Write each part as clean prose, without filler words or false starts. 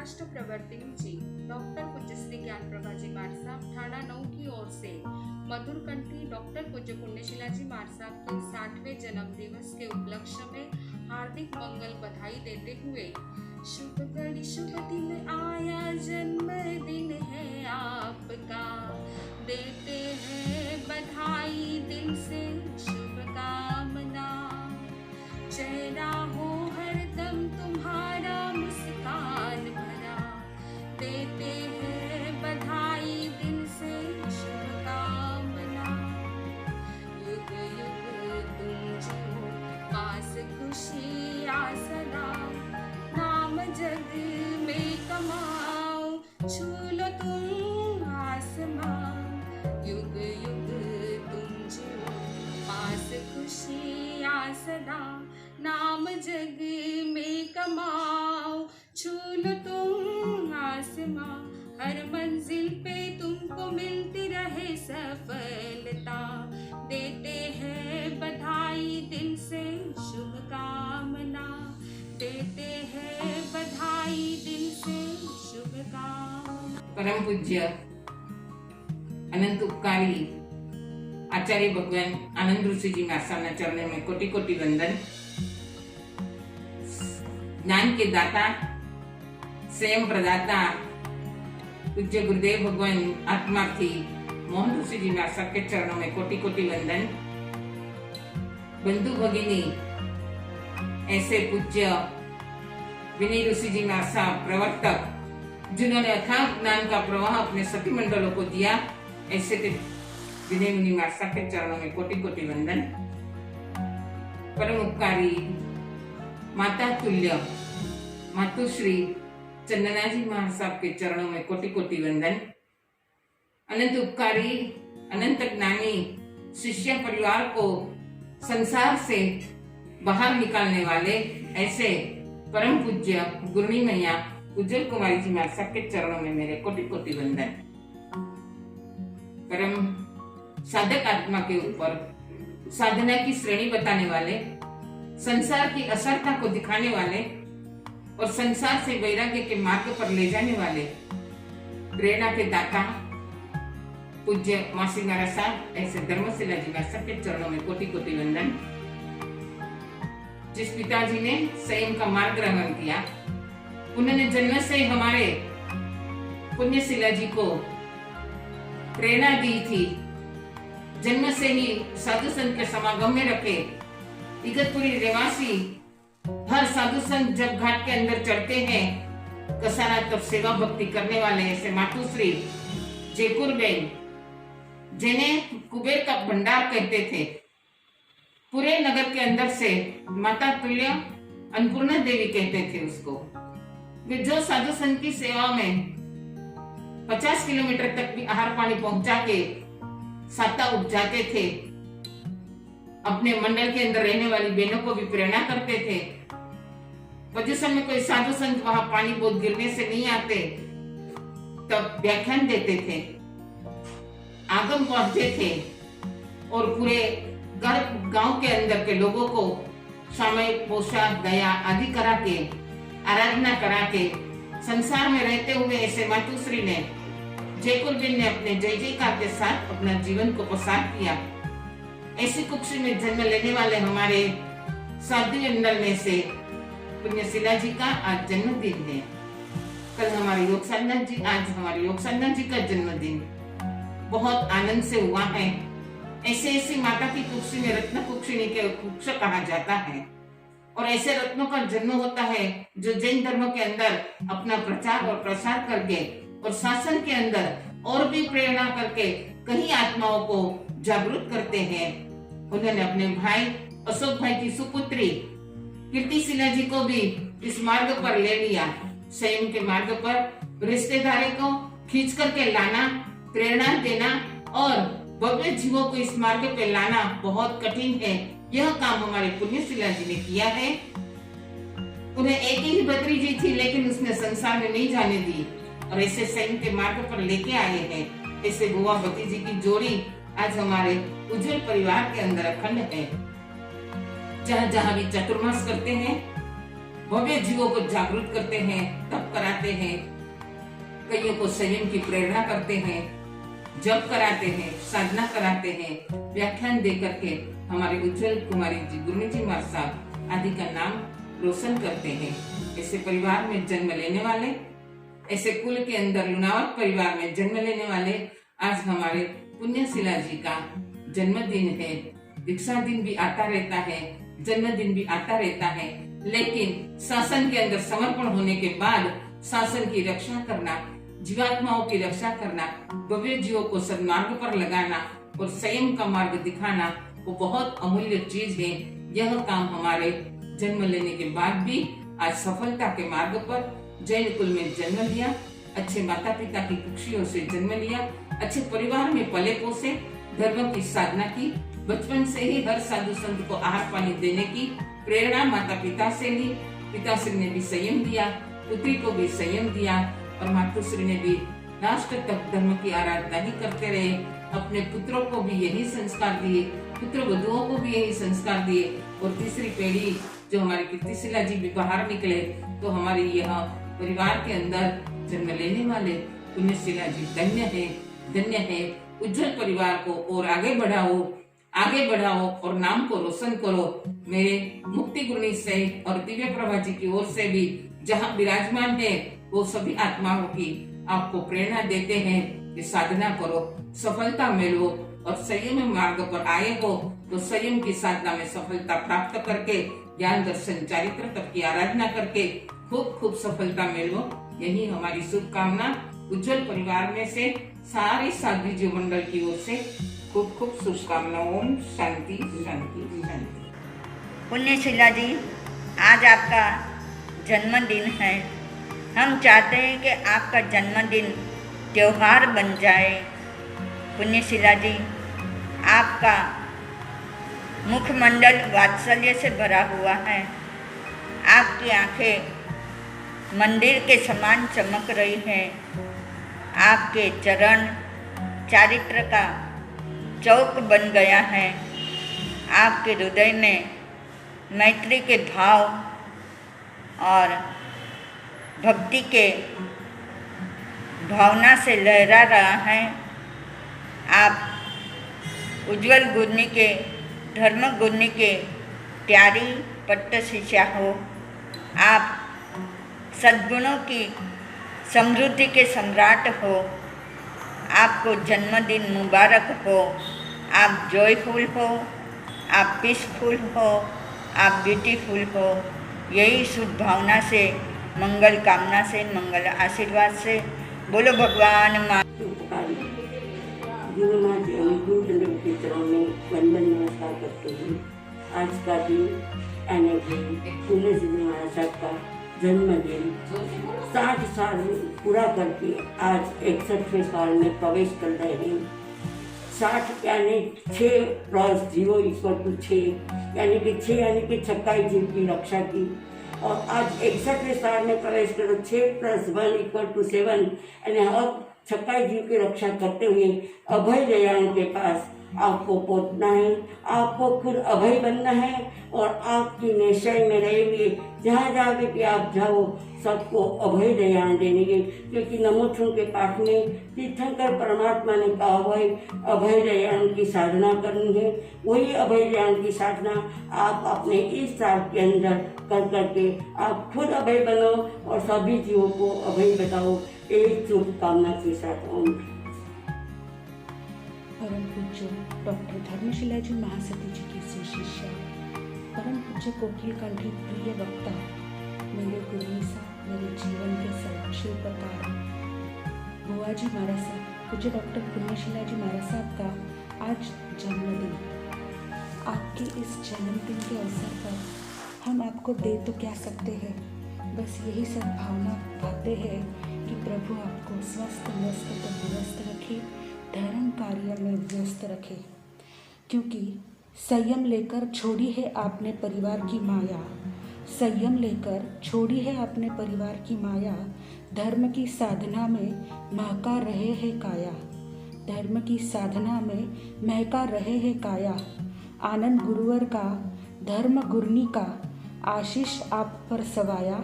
राष्ट्र प्रवर्तक जी डॉक्टर पूज्य श्री ज्ञान प्रभा जी महाराज साहब थाना 9 की ओर से मधुर कंठी डॉक्टर पूज्य पुण्यशीला जी महाराज साहब के 60वें जन्म दिवस के उपलक्ष्य में हार्दिक मंगल बधाई देते हुए शुभ घड़ी शुभ दिन आया जन्मदिन है आपका, देते हैं बधाई दिल से शुभकामना, चेहरा हो हरदम तुम्हारा मुस्कान भरा, देते हैं बधाई दिल से शुभकामना, युग युग तुम जियो पास खुशियाँ सदा, नाम जग में कमाओ छू लो तुम आसमां, युग युग तुम जियो पास खुशियाँ सदा, नाम जग में कमाओ छू लो तुम आसमां, हर मंजिल पे तुमको मिलती रहे सफलता, देते हैं बधाई दिल से शुभकामना, देते हैं बधाई दिल से शुभकामना। परम पूज्य अनंत उपकारी आचार्य भगवान आनंद ऋषि जी महाराज चरणों में कोटि कोटि वंदन। ज्ञान के दाता स्वयं प्रदाता पूज्य गुरुदेव भगवान आत्मार्थी मोहन ऋषि जी महाराज के चरणों में कोटि कोटि वंदन। बंधु भगिनी ऐसे पूज्य विनय ऋषि जी महाराज प्रवर्तक जिन्होंने अथाह ज्ञान का प्रवाह अपने सखी मंडलों को दिया, ऐसे विनय मुनि महाराज के चरणों में कोटि कोटि वंदन। परम उपकारी माता तुल्य मातुश्री चंदना जी महाराज साहब के चरणों में कोटि कोटि वंदन। अनंत उपकारी अनंत ज्ञानी शिष्य परिवार को संसार से बाहर निकालने वाले ऐसे परम पूज्य गुरुनी मैया उज्जवल कुमारी जी महाराज साहब के चरणों में मेरे कोटि कोटि वंदन। परम साधक आत्मा के ऊपर साधना की श्रेणी बताने वाले, संसार की असरता को दिखाने वाले और संसार से वैराग्य के मार्ग पर ले जाने वाले प्रेरणा के दाता पूज्य मासी महाराज साहब ऐसे धर्मशिला जी महाराज साहब के चरणों में कोटि कोटि वंदन। जिस पिताजी ने स्वयं का मार्ग ग्रहण किया, उन्होंने जन्म से हमारे पुण्यशिला जी को प्रेरणा दी थी, जन्म से ही साधु संत के समागम में रखे। इगतपुरी निवासी हर साधु संत जब घाट के अंदर चढ़ते हैं, कसारा तब सेवा भक्ति करने वाले ऐसे मातुश्री जेकुरबेन, जिन्हें कुबेर का भंडार कहते थे, पूरे नगर के अंदर से माता तुल्य अन्नपूर्णा देवी कहते थे उसको। वे जो साधु संत की सेवा में 50 किलोमीटर तक भी आहार पानी पहुंचा के साता उपजाते थे, अपने मंडल के अंदर रहने वाली बहनों को भी प्रेरणा करते थे। जिस समय कोई साधु संत वहां पानी बोध गिरने से नहीं आते, तब व्याख्यान देते थे, आगम पढ़ते थे और पूरे गांव के अंदर के लोगों को सामयिक पोशाक दया आदि करा के आराधना करा के संसार में रहते हुए ऐसे मातुश्री ने जयकुलबेन ने अपने जय जयकार के साथ अपना जीवन को प्रसार किया। ऐसी कुक्षी में जन्म लेने वाले हमारे साधु मंडल में से पुण्यशिला जी का आज जन्मदिन है। कल हमारे योग साधना जी, आज हमारे योग साधना जी का जन्मदिन बहुत आनंद से हुआ है। ऐसी माता की कुक्षी में रत्न कुक्षिणी के कुक्ष कहा जाता है और ऐसे रत्नों का जन्म होता है जो जैन धर्म के अंदर अपना प्रचार और प्रसार करके और शासन के अंदर और भी प्रेरणा करके कई आत्माओं को जागरूक करते हैं। उन्होंने अपने भाई अशोक भाई की सुपुत्री कीर्तिशिला जी को भी इस मार्ग पर ले लिया। स्वयं के मार्ग पर रिश्तेदारों को खींच करके लाना, प्रेरणा देना और भव्य जीवों को इस मार्ग पे लाना बहुत कठिन है। यह काम हमारे पुण्यशिला जी ने किया है। उन्हें एक ही बद्री जी थी, लेकिन उसने संसार में नहीं जाने दी और ऐसे स्वयं के मार्ग पर लेके आए हैं। ऐसे बुआ भतीजी की जोड़ी आज हमारे उज्जवल परिवार के अंदर अखंड है। जहाँ जहाँ भी चतुर्मास करते हैं भव्य जीवों को जागरूक करते हैं, तप कराते हैं, कईयों को संयम की प्रेरणा करते हैं, जप कराते हैं, साधना कराते हैं, व्याख्यान दे करके हमारे उज्जवल कुमारी जी, गुरमी जी महाराज साहब आदि का नाम रोशन करते हैं। ऐसे परिवार में जन्म लेने वाले, ऐसे कुल के अंदर लुनावत परिवार में जन्म लेने वाले आज हमारे पुण्यशिला जी का जन्मदिन है। दीक्षा दिन भी आता रहता है, जन्मदिन भी आता रहता है, लेकिन शासन के अंदर समर्पण होने के बाद शासन की रक्षा करना, जीवात्माओं की रक्षा करना, भव्य जीवों को सन्मार्ग पर लगाना और संयम का मार्ग दिखाना वो बहुत अमूल्य चीज है। यह काम हमारे जन्म लेने के बाद भी आज सफलता के मार्ग पर जैन कुल में जन्म लिया, अच्छे माता पिता की कुक्षियों से जन्म लिया, अच्छे परिवार में पले पोसे, धर्म की साधना की, बचपन से ही हर साधु संत को आहार पानी देने की प्रेरणा माता पिता से ली। पिताश्री ने भी संयम दिया, पुत्री को भी संयम दिया और मातुश्री ने भी राष्ट्र तक धर्म की आराधना ही करते रहे। अपने पुत्रों को भी यही संस्कार दिए, पुत्र वधुओं को भी यही संस्कार दिए और तीसरी पीढ़ी जो हमारे कीर्तिशिला जी भी बाहर निकले तो हमारे यह परिवार के अंदर जन्म लेने वाले पुण्यशिला जी धन्य है। उज्जवल परिवार को और आगे बढ़ाओ और नाम को रोशन करो। मेरे मुक्ति गुरनी से और दिव्य प्रभा जी की ओर से भी जहाँ विराजमान है वो सभी आत्माओं की आपको प्रेरणा देते हैं कि साधना करो, सफलता मिलो और संयम मार्ग पर आए हो तो संयम की साधना में सफलता प्राप्त करके ज्ञान दर्शन चारित्र तप की आराधना करके खूब सफलता मिलो। यही हमारी शुभकामना उज्जवल परिवार में से सारे साध्वी जी मंडल की ओर से खूब शुभकामना। ओम शांति शांति शांति। पुण्यशिला जी, आज आपका जन्मदिन है। हम चाहते हैं कि आपका जन्मदिन त्योहार बन जाए। पुण्यशिला जी, आपका मुखमंडल वात्सल्य से भरा हुआ है। आपकी आंखें मंदिर के समान चमक रही हैं। आपके चरण चारित्र का चौक बन गया है। आपके हृदय में मैत्री के भाव और भक्ति के भावना से लहरा रहा है। आप उज्जवल गुरनी के, धर्म गुरनी के प्यारी पट्ट शिष्या हो। आप सद्गुणों की समृद्धि के सम्राट हो। आपको जन्मदिन मुबारक हो। आप जॉयफुल हो, आप पीसफुल हो, आप ब्यूटीफुल हो। यही शुद्ध भावना से, मंगल कामना से, मंगल आशीर्वाद से बोलो भगवान माँ। गुरु माँ जी गुरु दंड के चरणों में वंदन नमस्कार करते हैं। आज का दिन यानी कि पुण्यश्री महाराज साहब का जन्मदिन 60 साल पूरा करके आज 61वें साल में प्रवेश कर रहे हैं। 60 यानी 6+0=6 यानी कि 6 यानी कि 26 जीव की रक्षा की और आज 61वें साल में प्रवेश करो 6+1=7 यानी अब 26 जीव की रक्षा करते हुए अभय दयाल के पास आपको पहुंचना है। आपको खुद अभय बनना है और आपकी निश्चय में रहेंगे। जहाँ भी आप जाओ सबको अभय दयाल देने के, क्योंकि नमोत्सव के पाठ में तीर्थंकर परमात्मा ने कहा हुआ है अभय दयाल की साधना करनी है। वही अभय दयाल की साधना आप अपने इस साल के अंदर कर करके आप खुद अभय बनो और सभी जीवों को अभय बताओ। एक शुभकामना के साथ ओम। परम पूज्य डॉक्टर धर्मशिला जी महासती जी की शिष्या, परम पूज्य कोकिल कंठी प्रिय वक्ता, मेरे गुरु साहब, मेरे जीवन के सर्वशिल्पकार बुआ जी महाराज साहब, पूज्य डॉक्टर पुण्यशिला जी महाराज साहब का आज जन्मदिन। आपके इस जन्मदिन के अवसर पर हम आपको दे तो क्या सकते हैं, बस यही सद्भावना पाते हैं कि प्रभु आपको स्वस्थ मस्त तंदुरुस्त रखे, धर्म कार्य में व्यस्त रखे, क्योंकि संयम लेकर छोड़ी है आपने परिवार की माया। संयम लेकर छोड़ी है आपने परिवार की माया। धर्म की साधना में महका रहे हैं काया। धर्म की साधना में महका रहे हैं काया। आनंद गुरुवर का, धर्म गुरनी का आशीष आप पर सवाया,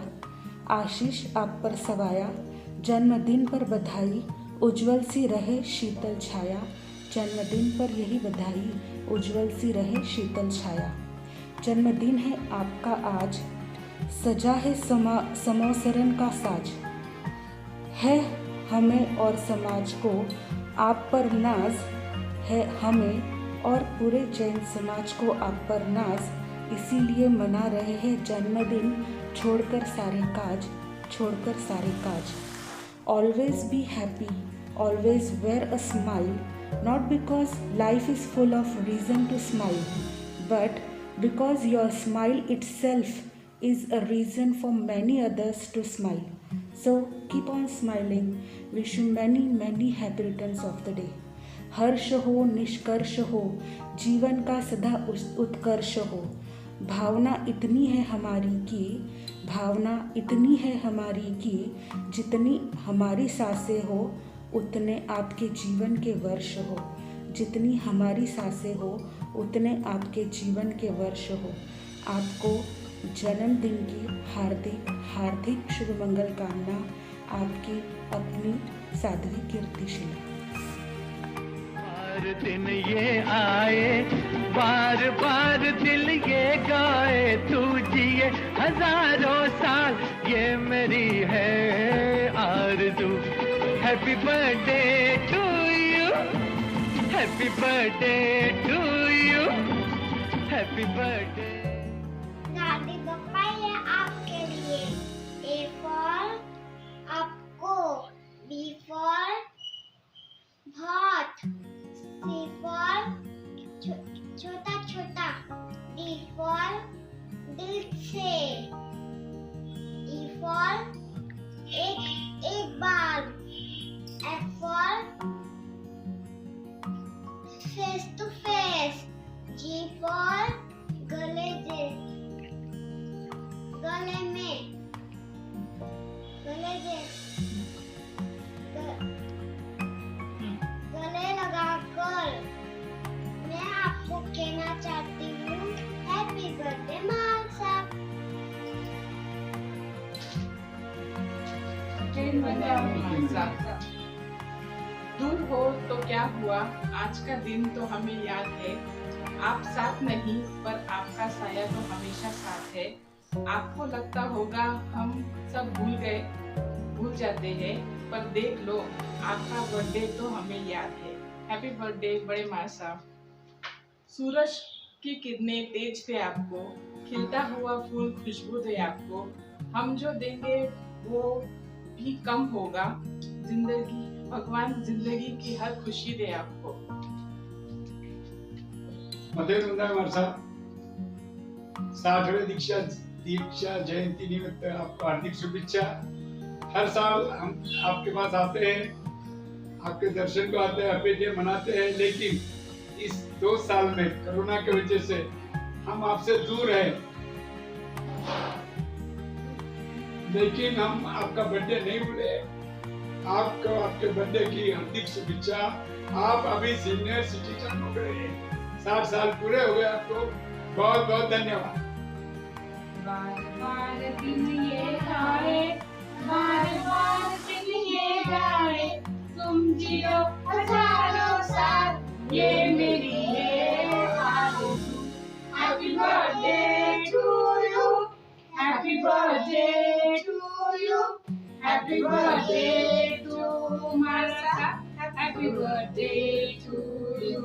आशीष आप पर सवाया। जन्मदिन पर बधाई, उज्जवल सी रहे शीतल छाया। जन्मदिन पर यही बधाई, उज्जवल सी रहे शीतल छाया। जन्मदिन है आपका आज, सजा है समोसरन का साज। है हमें और समाज को आप पर नाज, है हमें और पूरे जैन समाज को आप पर नाज। इसीलिए मना रहे हैं जन्मदिन, छोड़कर सारे काज, छोड़कर सारे काज। Always be happy, always wear a smile, not because life is full of reason to smile, but because your smile itself is a reason for many others to smile. So keep on smiling. Wish you many many happy returns of the day. हर्ष हो, निष्कर्ष हो, जीवन का सदा उत्कर्ष हो। भावना इतनी है हमारी की, भावना इतनी है हमारी की, जितनी हमारी सांसें हो उतने आपके जीवन के वर्ष हो। जितनी हमारी सांसें हो उतने आपके जीवन के वर्ष हो। आपको जन्मदिन की हार्दिक हार्दिक शुभ मंगल कामना। आपकी अपनी साध्वी कीर्तिशिला। बार दिन ये आए, बार बार दिल ये गाए, तू जिए हजारों साल, ये मेरी है आरज़ू। Happy birthday to you, happy birthday to you, happy birthday. दादी पापा ये आपके लिए। A for आपको, B for बहुत, C for छोटा छोटा, D for दिल से, E for एक बार, F for face to face, G for गले में, गले लगाकर मैं आपको कहना चाहती हूँ हैप्पी बर्थडे माल साहब। दूर हो तो क्या हुआ, आज का दिन तो हमें याद है। आप साथ नहीं पर आपका साया तो हमेशा साथ है। आपको लगता होगा हम सब भूल जाते हैं, पर देख लो आपका बर्थडे तो हमें याद है। हैप्पी बर्थडे बड़े माँ साहब। सूरज की किरणें तेज थे आपको, खिलता हुआ फूल खुशबू दे आपको। हम जो देंगे वो भी कम होगा, भगवान जिंदगी की हर खुशी दे आपको। मधुर वर्षा 60वें दीक्षा जयंती निमित्त आपको हार्दिक शुभेच्छा। हर साल हम आपके पास आते हैं, आपके दर्शन को आते हैं, हैप्पी डे मनाते हैं, लेकिन इस 2 साल में कोरोना की वजह से हम आपसे दूर हैं। लेकिन हम आपका बर्थडे नहीं भूले। आपको आपके बर्थडे की हार्दिक शुभेच्छा। आप अभी सीनियर सिटीजन हो गए, 60 साल पूरे हो गए। आपको बहुत बहुत धन्यवाद। बार बार दिन ये आए, बार बार दिन ये आए, तुम जियो हजारों साल, ये मेरी है आरज़ू। Happy birthday to you, happy birthday to you, happy birthday to मार्सा, हैप्पी बर्थडे टू यू।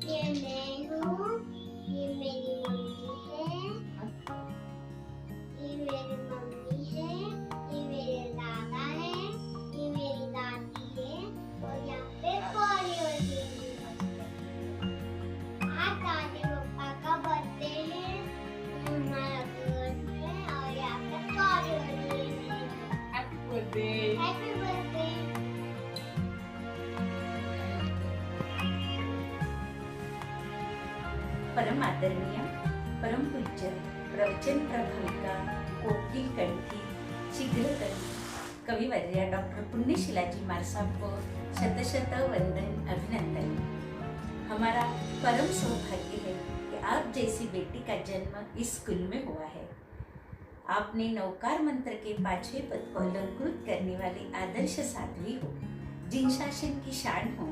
ये मैं हूँ, ये मेरी मम्मी है, ये मेरी मम्मी है, ये मेरे दादा है, ये मेरी दादी है, और यहाँ पे कोरियर भी है। आज दादी पापा का बर्थडे है, हमारा घर है, और यहाँ पे कोरियर भी है। Happy birthday. Happy birthday. परम आदरणीय, परम पूज्य, प्रवचन प्रभाविका, कोकिल कंठी, शीघ्रकवी, कविवर्या डॉक्टर पुण्यशिलाजी मार साहब को शत वंदन अभिनंदन। परम सौभाग्य है कि आप जैसी बेटी का जन्म इस स्कूल में हुआ है। आपने नवकार मंत्र के 5वें पद को अलंकृत करने वाली आदर्श साध्वी हो, जिन शासन की शान हो।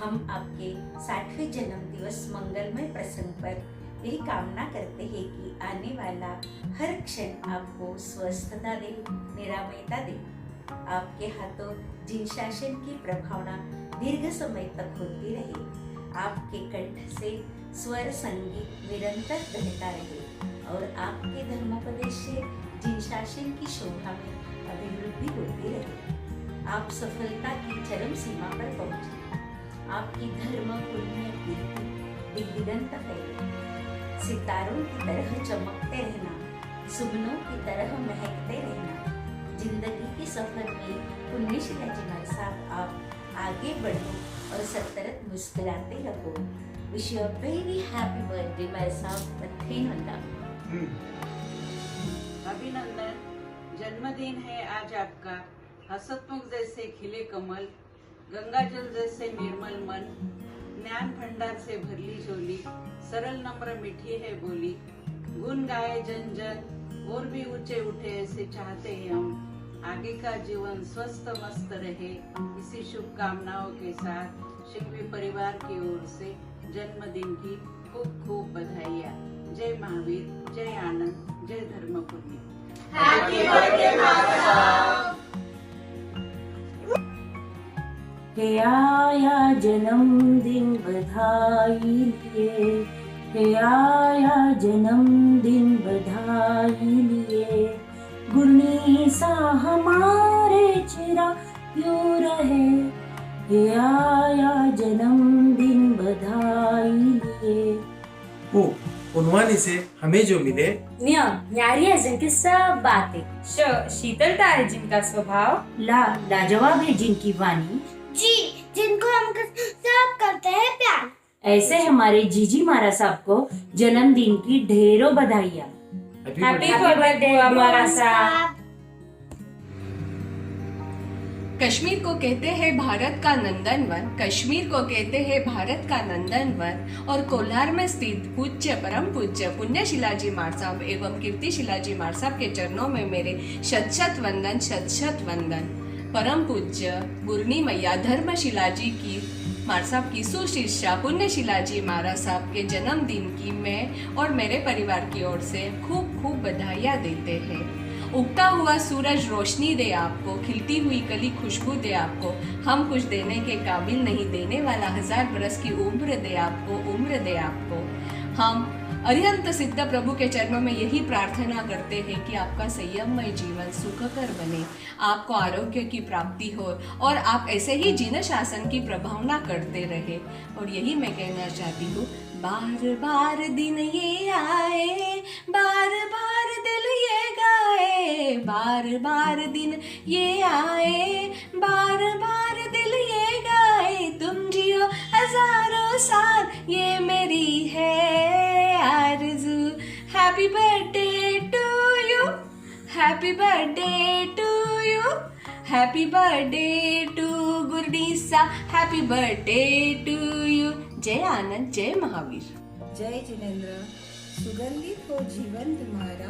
हम आपके 60वें जन्म दिवस मंगलमय प्रसंग पर यही कामना करते हैं कि आने वाला हर क्षण आपको स्वस्थता दे, निरामयता दे। आपके हाथों जिन शासन की प्रभावना दीर्घ समय तक होती रहे। आपके कंठ से स्वर संगीत निरंतर बहता रहे और आपके धर्मोपदेश से जिन शासन की शोभा में अभिवृद्धि होती रहे। आप सफलता की चरम सीमा पर पहुंचे। आपकी धर्म पुण्य कीर्ति दिग्दिगंत फैले। सितारों की तरह चमकते रहना, सुगनों की तरह महकते रहना। जिंदगी के सफर में पुण्यशीला जी मार साहब आप आगे बढ़ो और सतत मुस्कुराते रहो। Wish you a very happy birthday my साहब। अभिनंदन। जन्मदिन है आज आपका। हसतमुख जैसे खिले कमल, गंगाजल जैसे निर्मल मन, ज्ञान भंडार से भरली झोली, सरल नम्र मीठी है बोली। गुण गाए जन जन और भी ऊंचे उठे ऐसे चाहते हैं हम। आगे का जीवन स्वस्थ मस्त रहे, इसी शुभकामनाओं के साथ शिंगवी परिवार की ओर से जन्मदिन की खूब खूब बधाइयाँ। जय महावीर, जय आनंद, जय धर्मपुरी। हैप्पी बर्थडे माता। हे आया जन्मदिन बधाई लिए, हे आया जन्मदिन बधाई लिए। गुरनी सा हमारे चिरा क्यों रहे, हे आया जन्मदिन बधाई लिए। हो उन्वानी से हमें जो मिले न्यारी है जिनकी सब बातें, शीतलता है जिनका स्वभाव, लाजवाब है जिनकी वाणी, जी जिनको हम सब करते हैं प्यार। ऐसे हमारे जीजी मारा साहब को जन्मदिन की ढेरों बधाइयाँ। हैप्पी बर्थडे हमारा साहब। कश्मीर को कहते हैं भारत का नंदनवन, कश्मीर को कहते हैं भारत का नंदनवन। और कोलार में स्थित पूज्य परम पूज्य पुण्यशिला जी मार साहब एवं कीर्तिशिला जी मार साहब के चरणों में मेरे शत शत वंदन, शत शत वंदन। परम पूज्य गुरनी मैया धर्मशिला जी की मार साहब की सुशिष्या पुण्यशिला जी मारा साहब के जन्मदिन की मैं और मेरे परिवार की ओर से खूब खूब बधाइयाँ देते हैं। उगता हुआ सूरज रोशनी दे आपको, खिलती हुई कली खुशबू दे आपको। हम कुछ देने के काबिल नहीं, देने वाला 1000 बरस की उम्र दे आपको, उम्र दे आपको। हम अरिहंत सिद्ध प्रभु के चरणों में यही प्रार्थना करते हैं कि आपका संयममय जीवन सुखकर बने, आपको आरोग्य की प्राप्ति हो और आप ऐसे ही जीवन शासन की प्रभावना करते रहे। और यही मैं कहना चाहती हूँ, बार बार दिन ये आए, बार बार दिल ये गाए, बार बार दिन ये आए, बार बार दिल ये गाए। तुम जियो हजारों साल, ये मेरी है आरज़ू। Happy birthday to you, happy birthday to you, happy birthday to गुरडीसा, हैप्पी बर्थडे टू यू। जय आनंद, जय महावीर। जय जिनेंद्र। सुगंधित हो जीवन तुम्हारा,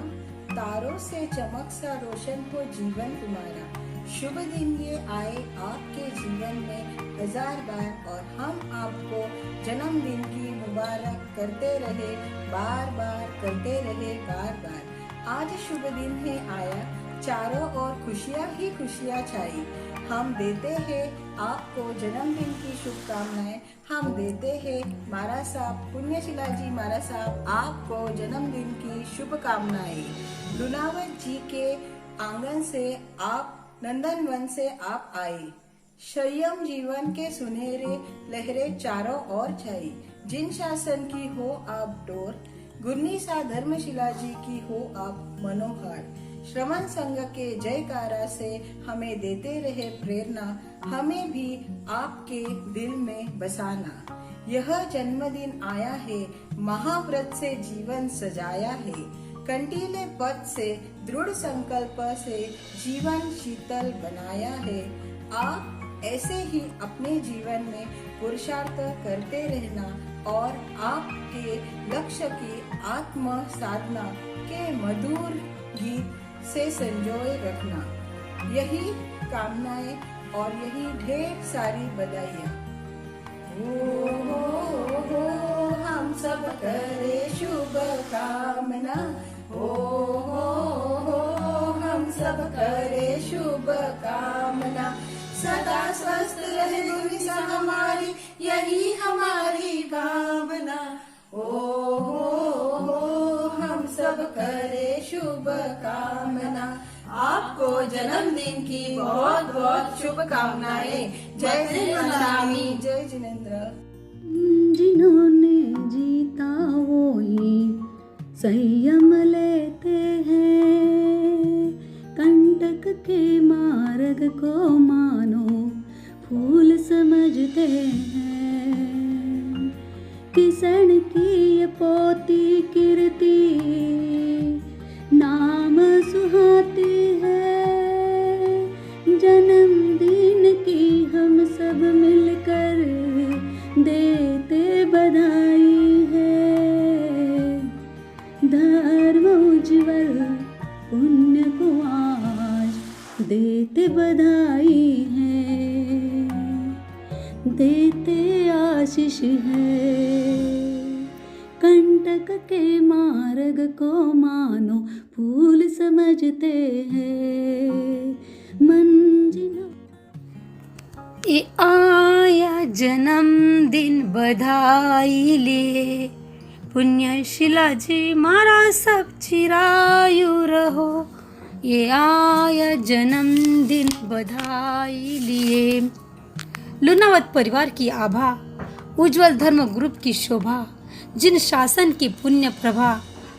तारों से चमक सा रोशन हो जीवन तुम्हारा। शुभ दिन ये आए आपके जीवन में 1000 बार और हम आपको जन्मदिन की मुबारक करते रहे, बार बार करते रहे, बार बार। आज शुभ दिन है आया, चारों ओर खुशियाँ ही खुशियाँ छाई। हम देते हैं आपको जन्मदिन की शुभकामनाएं। हम देते हैं मारा साहब पुण्यशिला जी मारा साहब आपको जन्मदिन की शुभकामनाएं। लुनावत जी के आंगन से आप, नंदनवन से आप आए। संयम जीवन के सुनहरे लहरे चारों ओर छाई। जिन शासन की हो आप डोर, गुरनी सा धर्मशिला जी की हो आप मनोहर। श्रमण संघ के जयकारा से हमें देते रहे प्रेरणा, हमें भी आपके दिल में बसाना। यह जन्मदिन आया है, महाव्रत से जीवन सजाया है। कंटीले पद से दृढ़ संकल्प से जीवन शीतल बनाया है। आप ऐसे ही अपने जीवन में पुरुषार्थ करते रहना और आपके लक्ष्य की आत्म साधना के मधुर गीत से संजोए रखना। यही कामनाएं और यही ढेर सारी बधाइयाँ। हो हम सब करे शुभ कामना। हो हम सब करे शुभ कामना। सदा स्वस्थ रहे गुरुसा हमारी, यही हमारी भावना। हो हम सब करे शुभ कामना। आपको जन्मदिन की बहुत बहुत शुभकामनाएं। जय जिनेन्द्र। जय जिनेन्द्र। जिन्होंने जीता वो ही संयम लेते हैं, कंटक के मार्ग को मानो फूल समझते हैं। किरण की ये पोती कीर्ति नाम सुहाती है, जन्मदिन की हम सब मिलकर देते बधाई है। धर्म उज्ज्वल पुण्य को आज देते बधाई है, देते आशीष है। कंटक के मार्ग को मानो फूल समझते हैं, मंजिल ये आया जन्मदिन बधाई ले, पुण्यशिला जी मारा सब चिरायु रहो। ये आया जन्मदिन बधाई लिए। लुनावत परिवार की आभा, उज्जवल धर्म ग्रुप की शोभा, जिन शासन की पुण्य प्रभा,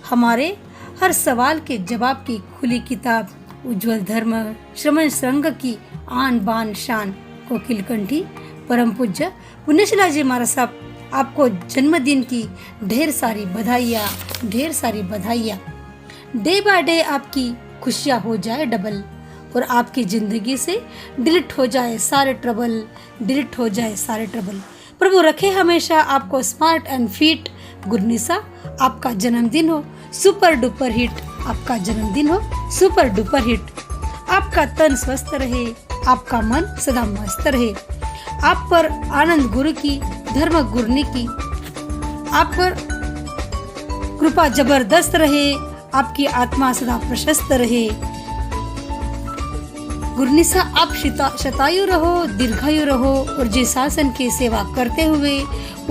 हमारे हर सवाल के जवाब की खुली किताब, उज्जवल धर्म श्रमण संघ की आन बान शान, कोकिलकंठी परम पूज्य पुण्यशिला जी महाराज साहब, आपको जन्मदिन की ढेर सारी बधाइयाँ, ढेर सारी बधाइयाँ। डे बाय डे आपकी खुशियाँ हो जाए डबल, और आपकी ज़िंदगी से डिलीट हो जाए सारे ट्रबल, डिलीट हो जाए सारे ट्रबल। प्रभु रखे हमेशा आपको स्मार्ट एंड फिट। गुरनिसा, आपका जन्मदिन हो सुपर डुपर हिट, आपका जन्मदिन हो सुपर डुपर हिट। आपका तन स्वस्थ रहे, आपका मन सदा मस्त रहे। आप पर आनंद गुरु की, धर्म गुरनी की, आप पर कृपा जबरदस्त रहे, आपकी आत्मा सदा प्रशस्त रहे। गुरनिसा, आप शतायु रहो, दीर्घायु रहो, और जिस शासन की सेवा करते हुए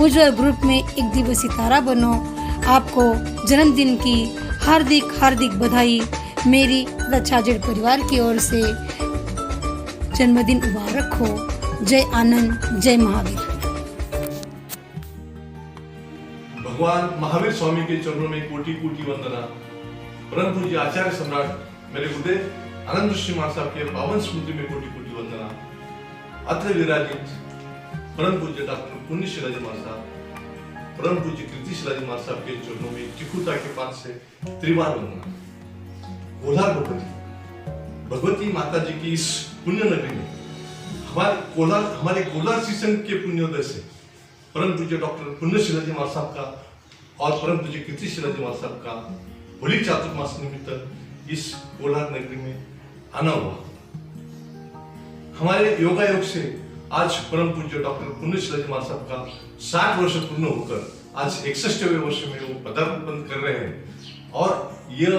उज्जवल ग्रुप में एक दिवसीय तारा बनो। आपको जन्मदिन की हार्दिक हार्दिक बधाई मेरी रक्षाजेड़ परिवार की ओर से। जन्मदिन मुबारक हो। जय आनंद, जय महावीर। भगवान महावीर स्वामी के चरणों में कोटि कोटि वंदना। परम पूज्य आचार्य सम्राट मेरे गुरुदेव आनंद ऋषि महाराज साहब के पावन स्मृति में कोटि कोटि वंदना। अत्र विराजित परम पूज्य डॉक्टर पुण्यशिला जी महाराज साहब, परम पूज्य कीर्तिशिला जी महाराज साहब के चरणों में टिकुता के पास से त्रिवार वंदना। कोलार भगवती माता जी की इस पुण्य नगरी में हमारे कोलार सीजन के पुण्योदय से परम पूज्य डॉक्टर पुण्यशिला जी महाराज साहब का और परम पूज्य कीर्तिशिला जी महाराज साहब का होली चातुर्मास निमित्त इस कोलार नगरी में आना हुआ। हमारे योगायोग से आज परम पूज्य डॉक्टर पुण्यशिला जी महाराज साहब का 60 वर्ष पूर्ण होकर आज 61वें वर्ष में वो पदार्पण कर रहे हैं, और यह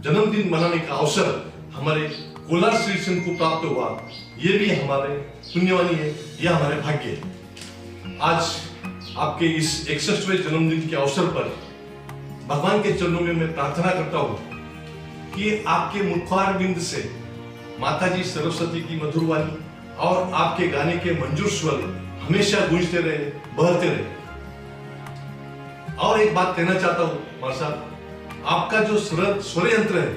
जन्मदिन मनाने का अवसर हमारे कोलार स्टेशन को प्राप्त हुआ। ये भी हमारे पुण्यवानी है, यह हमारे भाग्य है। आज आपके इस 61वें जन्मदिन के अवसर पर भगवान के चरणों में मैं प्रार्थना करता हूँ कि आपके मुखारविंद से माता जी सरस्वती की मधुर वाणी और आपके गाने के मंजूर स्वर हमेशा गूंजते रहे, बहते रहे। और एक बात कहना चाहता हूँ मां साहब, आपका जो स्वर यंत्र है,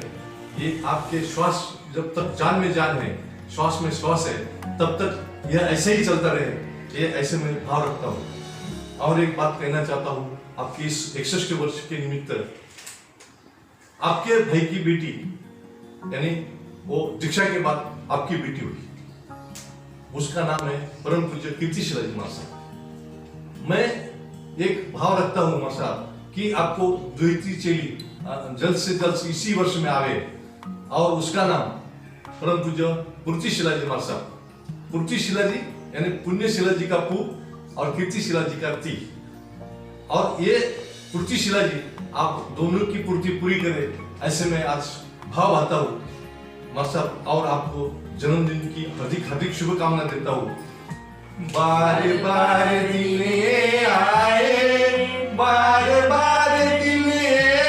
ये आपके श्वास जब तक जान में जान है, श्वास में श्वास है, तब तक यह ऐसे ही चलता रहे, ये ऐसे मैं भाव रखता हूँ। और एक बात कहना चाहता हूँ, आपकी इस 61 वर्ष के निमित्त आपके भाई की बेटी, यानी वो दीक्षा के बाद आपकी बेटी हुई, उसका नाम है परम पूज्य कीर्ति शिलाजी महाराज साहब। मैं एक भाव रखता हूँ महाराज साहब कि आपको द्वितीय चेली जल्द से जल्द इसी वर्ष में आवे, और उसका नाम परम पूज्य पूर्ति शिलाजी महाराज साहब। पूर्ति शिलाजी यानी पुण्य शिलाजी का पू और कीर्ति शिलाजी का ती, और ये पूर्ति शिलाजी आप दोनों की पूर्ति पूरी करे, ऐसे में आज भाव आता हूँ महाराज साहब, और आपको जन्मदिन की हार्दिक हार्दिक शुभकामना देता हूँ। बार बार दिन आए, बार बार दिन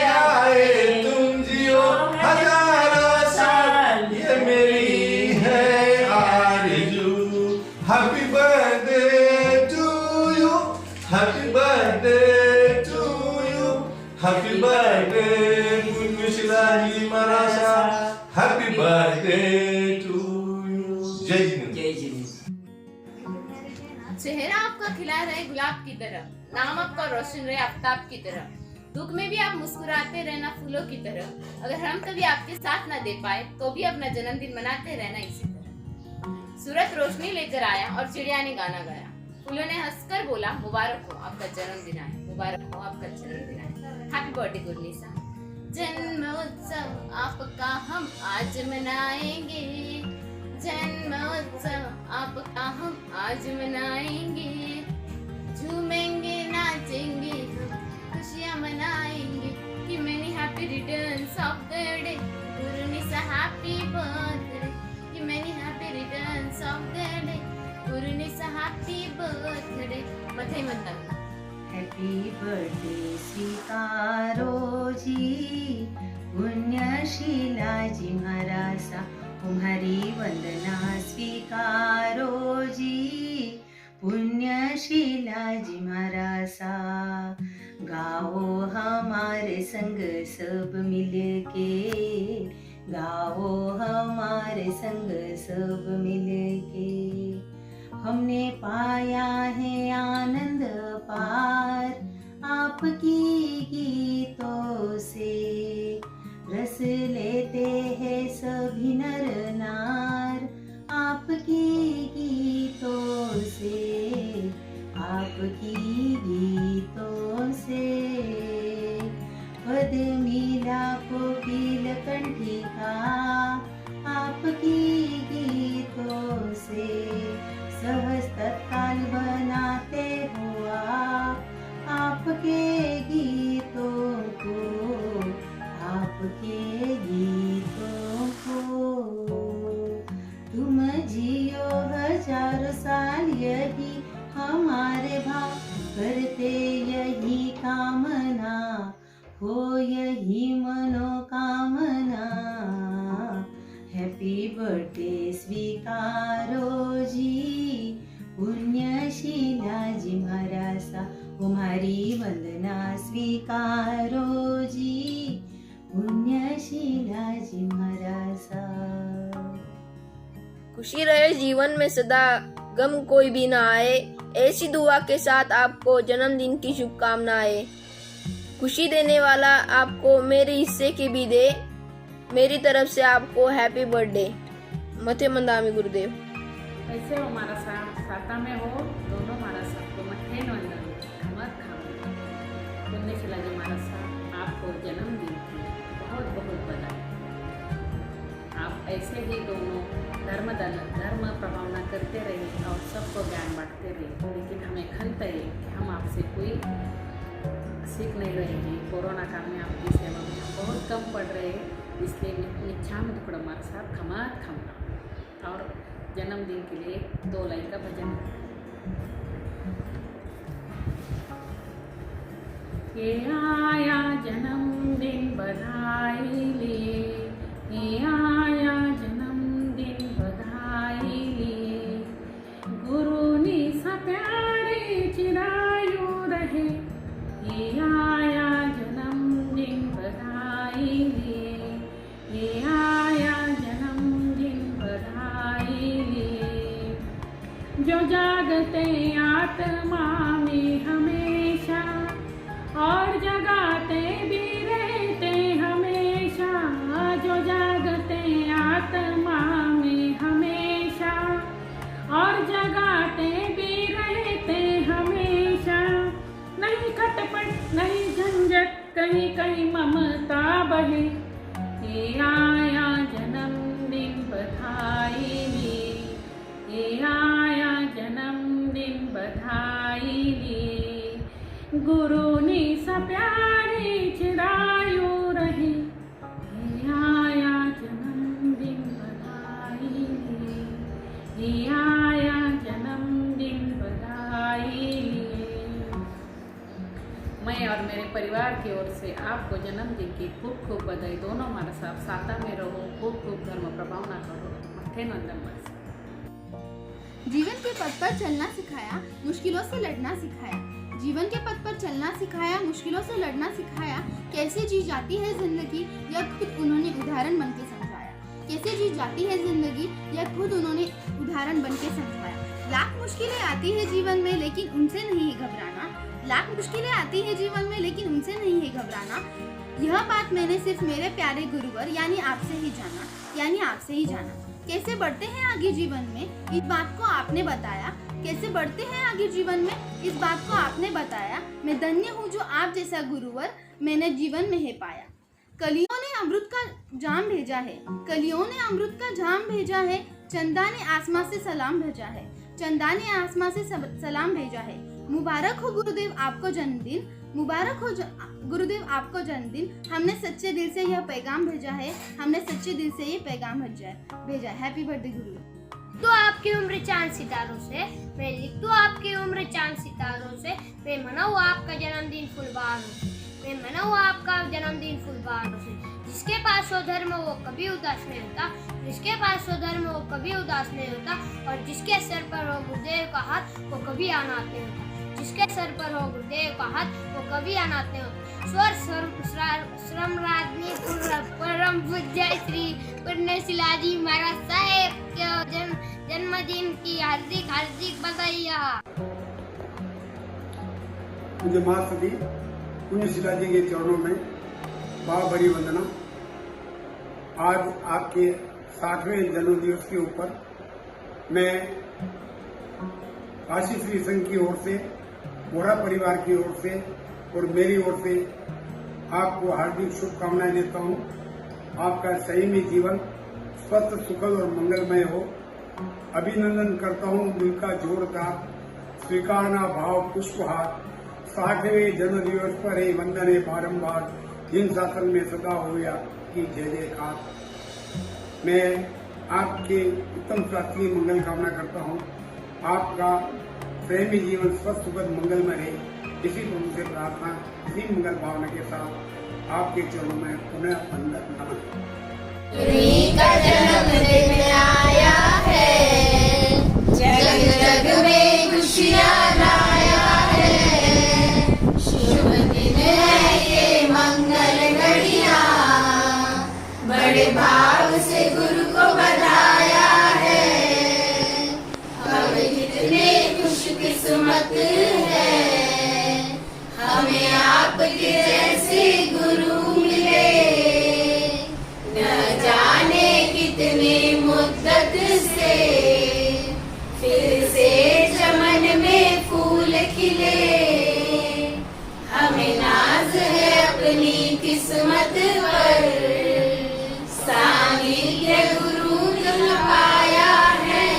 आए, तुम जियो हजारों साल, ये मेरी है आरज़ू। Happy birthday to you, happy birthday to you, happy birthday पुण्य शिलाजी महाराज साहब, हैप्पी बर्थडे टू यू। जय जिनेंद्र। चेहरा आपका खिला रहे गुलाब की तरह, नाम आपका रोशन रहे आफ्ताब की तरह, दुख में भी आप मुस्कुराते रहना फूलों की तरह। अगर हम कभी आपके साथ न दे पाए तो भी अपना जन्मदिन मनाते रहना इसी तरह। सूरज रोशनी लेकर आया और चिड़िया ने गाना गाया, फूलों ने हंसकर बोला मुबारक हो आपका जन्मदिन आए, मुबारक हो आपका जन्मदिन आए। हैप्पी बर्थडे गुरनीसा। जन्मोत्सव आपका हम आज मनाएंगे, जन्मोत्सव आपका हम आज मनाएंगे, झूमेंगे नाचेंगे हम खुशियाँ मनाएंगे। कि many happy returns of the day गुरनीसा, हैप्पी बर्थडे। कि many happy returns of the day गुरनीसा, हैप्पी बर्थडे। मथे मतलब हैप्पी बर्थडे स्वीकारो जी, पुण्यशीला जी महाराजा, तुम्हारी वंदना स्वीकारो जी, पुण्यशीला जी महाराजा। गाओ हमारे संग सब मिलके, गाओ हमारे संग सब मिलके। हमने पाया है आनंद पार आपकी गीतों से, रस लेते हैं सभी नर नार आपकी गीतों से, आपकी गीतों से। पद मिला कोकिल कंठिका आपकी गीतों से, सहज तत्काल बनाते हो आपके गीतों को, आपके गीतों को। तुम जियो हजार साल यही हमारे भाव, करते यही कामना हो यही मनोकामना। हैप्पी बर्थडे स्वीकारो जी, पुण्यशीला जी महाराजा, तुम्हारी वंदना स्वीकारो जी, पुण्यशीला जी महाराजा। खुशी रहे जीवन में सदा, गम कोई भी ना आए, ऐसी दुआ के साथ आपको जन्मदिन की शुभकामनाएं। खुशी देने वाला आपको मेरे हिस्से की भी दे, मेरी तरफ से आपको हैप्पी बर्थडे। मथे मंदामी गुरुदेव। ऐसे हो हमारा साता में हो दोनों महाराज साहब को मथे वंदन मत खाओ। पुण्यशीला जी महाराज साहब आपको जन्मदिन की बहुत बहुत बधाई। आप ऐसे ही दोनों धर्म प्रभावना करते रहे और सबको ज्ञान बांटते रहे, लेकिन हमें खंत है कि हम आपसे कोई सीख नहीं रहे हैं। कोरोना काल में आपकी सेवा में हम बहुत कम पढ़ रहे हैं, इसलिए इच्छा में थोड़ा हमारे साथ खमा और जन्मदिन के लिए 2 लाइन का भजन। ये आया जन्मदिन बधाई लिए, ये आया जन्मदिन बधाई लिए, गुरु निसा प्यारे चिरायु रहे। ये आया जन्मदिन बधाई लिए, ये आया जन्मदिन बधाई लिए। जो जागते आत्मा में हमेशा और जगाते भी रहते हमेशा, जो जागते आत्मा में हमेशा और गुरुनी सा प्यारी चिरायु रही, ये आया जन्मदिन बधाई लिए, ये आया जन्मदिन बधाई लिए। मैं और मेरे परिवार की ओर से आपको जन्मदिन की खूब खूब बधाई। दोनों हमारे साथ साता में रहो, खूब खूब धर्म प्रभाव ना करो। मत्थे नंदन मासा। जीवन के पथ पर चलना सिखाया, मुश्किलों से लड़ना सिखाया। जीवन के पथ पर चलना सिखाया, मुश्किलों से लड़ना सिखाया। कैसे जी जाती है जिंदगी, यह खुद उन्होंने उदाहरण बन के समझाया। कैसे जी जाती है जिंदगी, यह खुद उन्होंने उदाहरण बन के समझाया। लाख मुश्किलें आती है जीवन में, लेकिन उनसे नहीं है घबराना। लाख मुश्किलें आती है जीवन में, लेकिन उनसे नहीं है घबराना। यह बात मैंने सिर्फ मेरे प्यारे गुरुवर यानी आपसे ही जाना। कैसे बढ़ते हैं आगे जीवन में, इस बात को आपने बताया। कैसे बढ़ते हैं आगे जीवन में, इस बात को आपने बताया। मैं धन्य हूँ जो आप जैसा गुरुवर मैंने जीवन में है पाया। कलियों ने अमृत का जाम भेजा है, कलियों ने अमृत का जाम भेजा है। चंदा ने आसमां से सलाम भेजा है, चंदा ने आसमां से सलाम भेजा है। मुबारक हो गुरुदेव आपको जन्मदिन, मुबारक हो गुरुदेव आपको जन्मदिन। हमने सच्चे दिल से यह पैगाम भेजा है, हमने सच्चे दिल से ये पैगाम भेजा है। हैप्पी बर्थडे गुरु। तो आपकी उम्र चांद सितारों से, मैं लिख दूं आपकी उम्र चांद सितारों से। मैं मनाऊं आपका जन्मदिन फुलबारों से, मैं मनाऊं आपका जन्मदिन फुलबारों से। जिसके पास हो धर्म वो कभी उदास नहीं होता, जिसके पास हो धर्म वो कभी उदास नहीं होता। और जिसके सर पर हो गुरुदेव का हाथ वो कभी अनाथ नहीं होता, जिसके सर पर हो गुरुदेव का हाथ वो कभी अनाथ नहीं होता। स्वर श्रम राजनी परम पूज्य श्री पुण्यशिलाजी महाराज साहेब के जन्मदिन की हार्दिक हार्दिक बधाइयाँ। मुझे महासती पुण्यशिला जी के चरणों में भाव भरी वंदना। आज आपके 60वें जन्म दिवस के ऊपर मैं काशी श्री संघ की ओर से, बोरा परिवार की ओर से और मेरी ओर से आपको हार्दिक शुभकामनाएं देता हूं। आपका सही में जीवन स्वस्थ, सुखद और मंगलमय हो। अभिनंदन करता हूं दिल का जोरदार, स्वीकारना भाव पुष्पहार। 60वें जन्म दिवस पर ही वंदन है बारम्बार, जिन शासन में सदा होया की जय जयकार। मैं आपके उत्तम स्वास्थ्य की मंगल कामना करता हूं। आपका प्रेमी जीवन स्वस्थ, सुखद, मंगलमय रहे, इसी प्रभु से प्रार्थना, इसी मंगल भावना के साथ आपके चरणों में पुनः वंदन नमन। का जन्मदिन आया है, जग जग में खुशियाँ लाया है। शुभ दिन है ये मंगल घड़िया, बड़े भाव से गुरु को बधाया है। हम कितने खुशकिस्मत है, हमें आपके जैसे गुरु मिले। न जाने कितने मुद्दत से फिर से चमन में फूल खिले। हमें नाज है अपनी किस्मत पर, सानिध्य गुरु ने पाया है।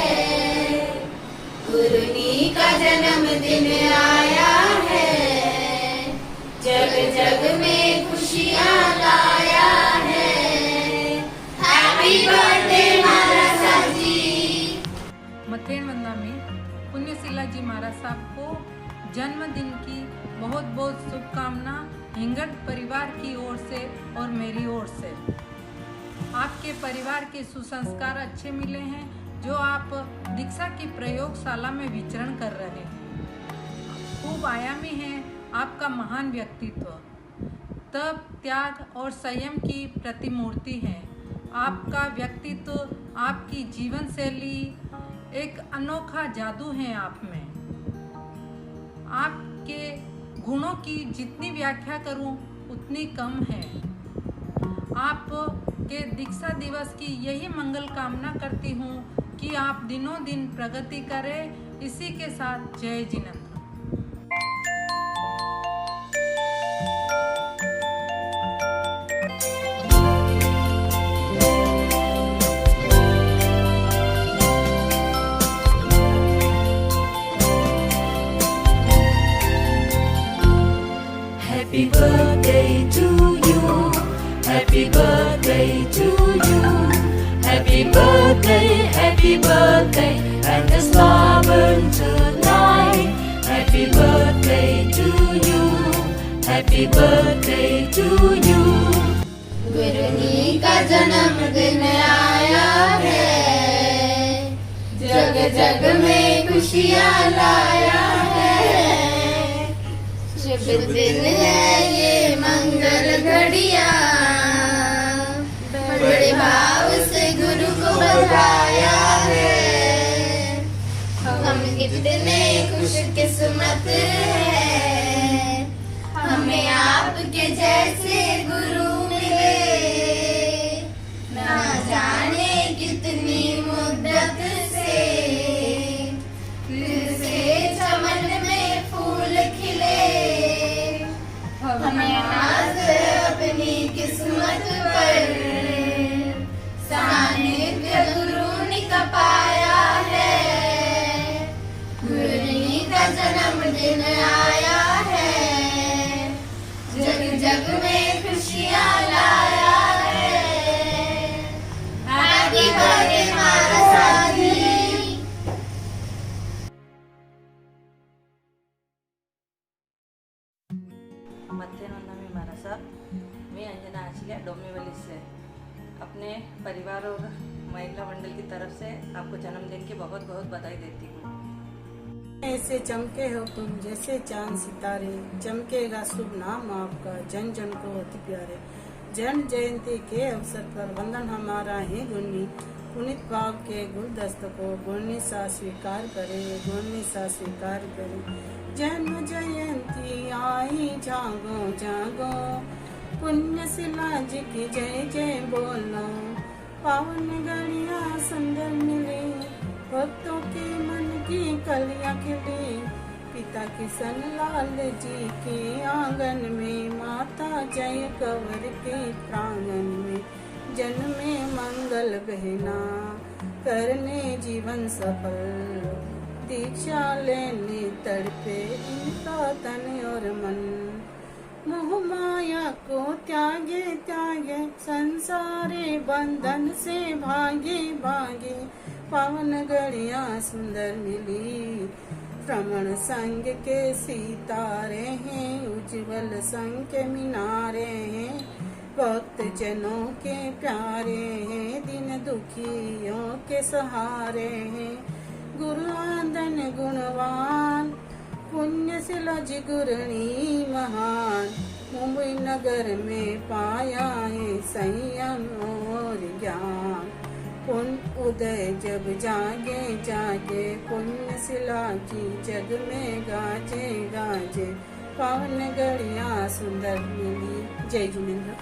गुरुनी का जन्मदिन आया है, जग जग में खुशियाँ लाया है। हैप्पी बर्थडे महाराज साहब जी। मथेन वंदना में पुण्यशिला जी महाराज साहब को जन्मदिन की बहुत बहुत शुभकामना हिंगट परिवार की ओर से और मेरी ओर से। आपके परिवार के सुसंस्कार अच्छे मिले हैं, जो आप दीक्षा की प्रयोगशाला में विचरण कर रहे हैं। खूब आयामी है आपका महान व्यक्तित्व, तप, त्याग और संयम की प्रतिमूर्ति है। आपका व्यक्तित्व, आपकी जीवन शैली एक अनोखा जादू है आप में। आपके गुणों की जितनी व्याख्या करूं उतनी कम है। आप के दीक्षा दिवस की यही मंगल कामना करती हूँ कि आप दिनों दिन प्रगति करें। इसी के साथ जय जिनेंद्र। खुशियाँ लाया है। शुभ दिन है ये मंगल घड़िया, बड़े भाव से गुरु को बधाया है। हम कितने खुश किस्मत है, हमें आपके जैसे गुरु मिले। ना जाने कितनी मुद्दत से फिर से चमन में फूल खिले। हमें नाज है अपनी किस्मत पर, सानिध्य गुरु का पाया है। गुरु का जन्मदिन आया है, जग जग में खुशियाँ लाया है। हैप्पी बर्थडे मारा साथी। मध्यान्ह मारा साहब, मैं अंजना आशिया डोंबिवली से अपने परिवार और महिला मंडल की तरफ से आपको जन्मदिन की बहुत बहुत बधाई देती हूँ। ऐसे चमके हो तुम जैसे चांद सितारे, चमकेगा शुभ नाम आपका जन जन को अति प्यारे। जन्म जयंती के अवसर पर वंदन हमारा ही गुणी, पुनित भाव के गुलदस्त को गुणी सा स्वीकार करे, गुणी सा स्वीकार करे। जन्म जयंती आई जागो जागो, पुण्य शिला जी की जय जय बोलो। पावन घड़ियाँ सुंदर मिली, भक्तों के मन की कलियां खिली। पिता किशन लाल जी के आंगन में, माता जय कंवर के प्रांगण में। जन्मे मंगल बहना, करने जीवन सफल। दीक्षा लेने तड़पे इनका तन और मन। मोह माया को त्यागे त्यागे, संसारे बंधन से भागे भागे। पावन घड़ियाँ सुंदर मिली, भ्रमण संग के सितारे हैं, उज्जवल संग के मीनारे हैं। भक्त जनों के प्यारे हैं, दिन दुखियों के सहारे हैं। गुरु आंदन गुणवान, पुण्य शिला जी गुरणी महान। मुंबई नगर में पाया है संयम और ज्ञान। पुण्य उदय जब जागे जागे, पुण्य शिला की जग में गाजे गाजे। पावन घड़ियाँ सुंदर मिली। जय जिनेन्द्र।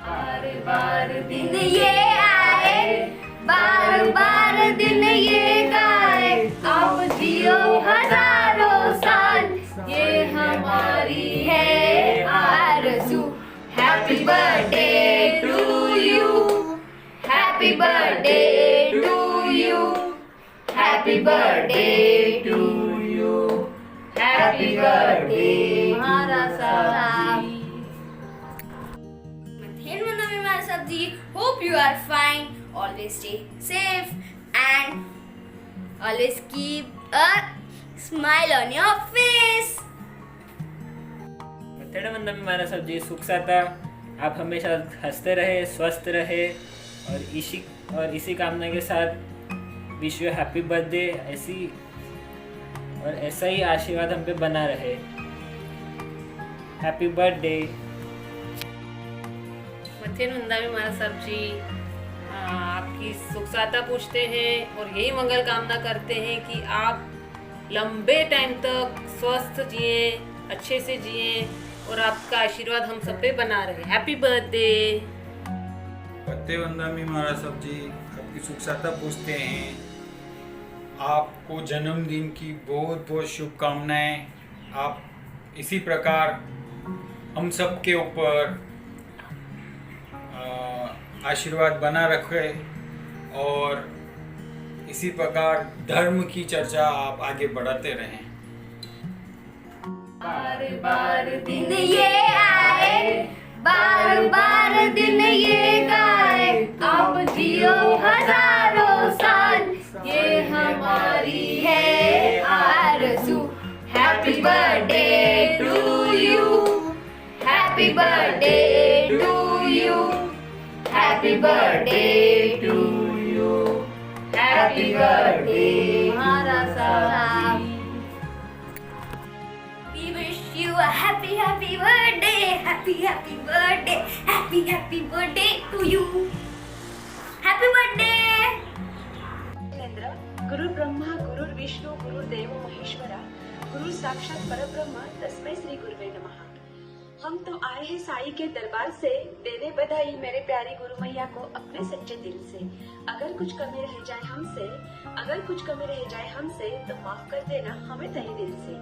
बार बार दिन ये आए, बार बार दिन ये गाए। आप जियो हजारों साल, ये हमारी है आरज़ू। Happy birthday to you, happy birthday to you, happy birthday to you, happy birthday मारा साहब। Ji, hope you are fine. Always stay safe and always keep a smile on your face. मथेड़ा मारा सब जी सुख साता आप हमेशा हंसते रहे, स्वस्थ रहे और इसी कामना के साथ विश यू हैप्पी बर्थडे। ऐसा ही आशीर्वाद हम पे बना रहे। Happy birthday. मथेनुंदा मारा सब जी आपकी सुख साता पूछते हैं और यही मंगल कामना करते हैं कि आप लंबे टाइम तक स्वस्थ जिए, अच्छे से जिए और आपका आशीर्वाद हम सब पे बना रहे। Happy birthday. पत्ते वंदामी महाराज साहब जी आपकी सुख साता पूछते हैं। आपको जन्मदिन की बहुत बहुत शुभकामनाएं। आप इसी प्रकार हम सब के ऊपर आशीर्वाद बना रखे और इसी प्रकार धर्म की चर्चा आप आगे बढ़ाते रहें। बार बार दिन ये आए, बार बार दिन ये गाए। आप जियो हजारों साल, ये हमारी है आरज़ू। Happy birthday to you, happy birthday to you, happy birthday to you, happy birthday हमारा साहब। Happy happy birthday, happy happy birthday, happy happy birthday to you, happy birthday. गुरु ब्रह्मा गुरु विष्णु गुरुदेव महेश्वरा, गुरु साक्षात परब्रह्म तस्मै श्री गुरुवे नमः। हम तो आए हैं साईं के दरबार से देने बधाई मेरे प्यारी गुरु मैया को अपने सच्चे दिल से। अगर कुछ कमी रह जाए हमसे तो माफ कर देना हमें तहे दिल से।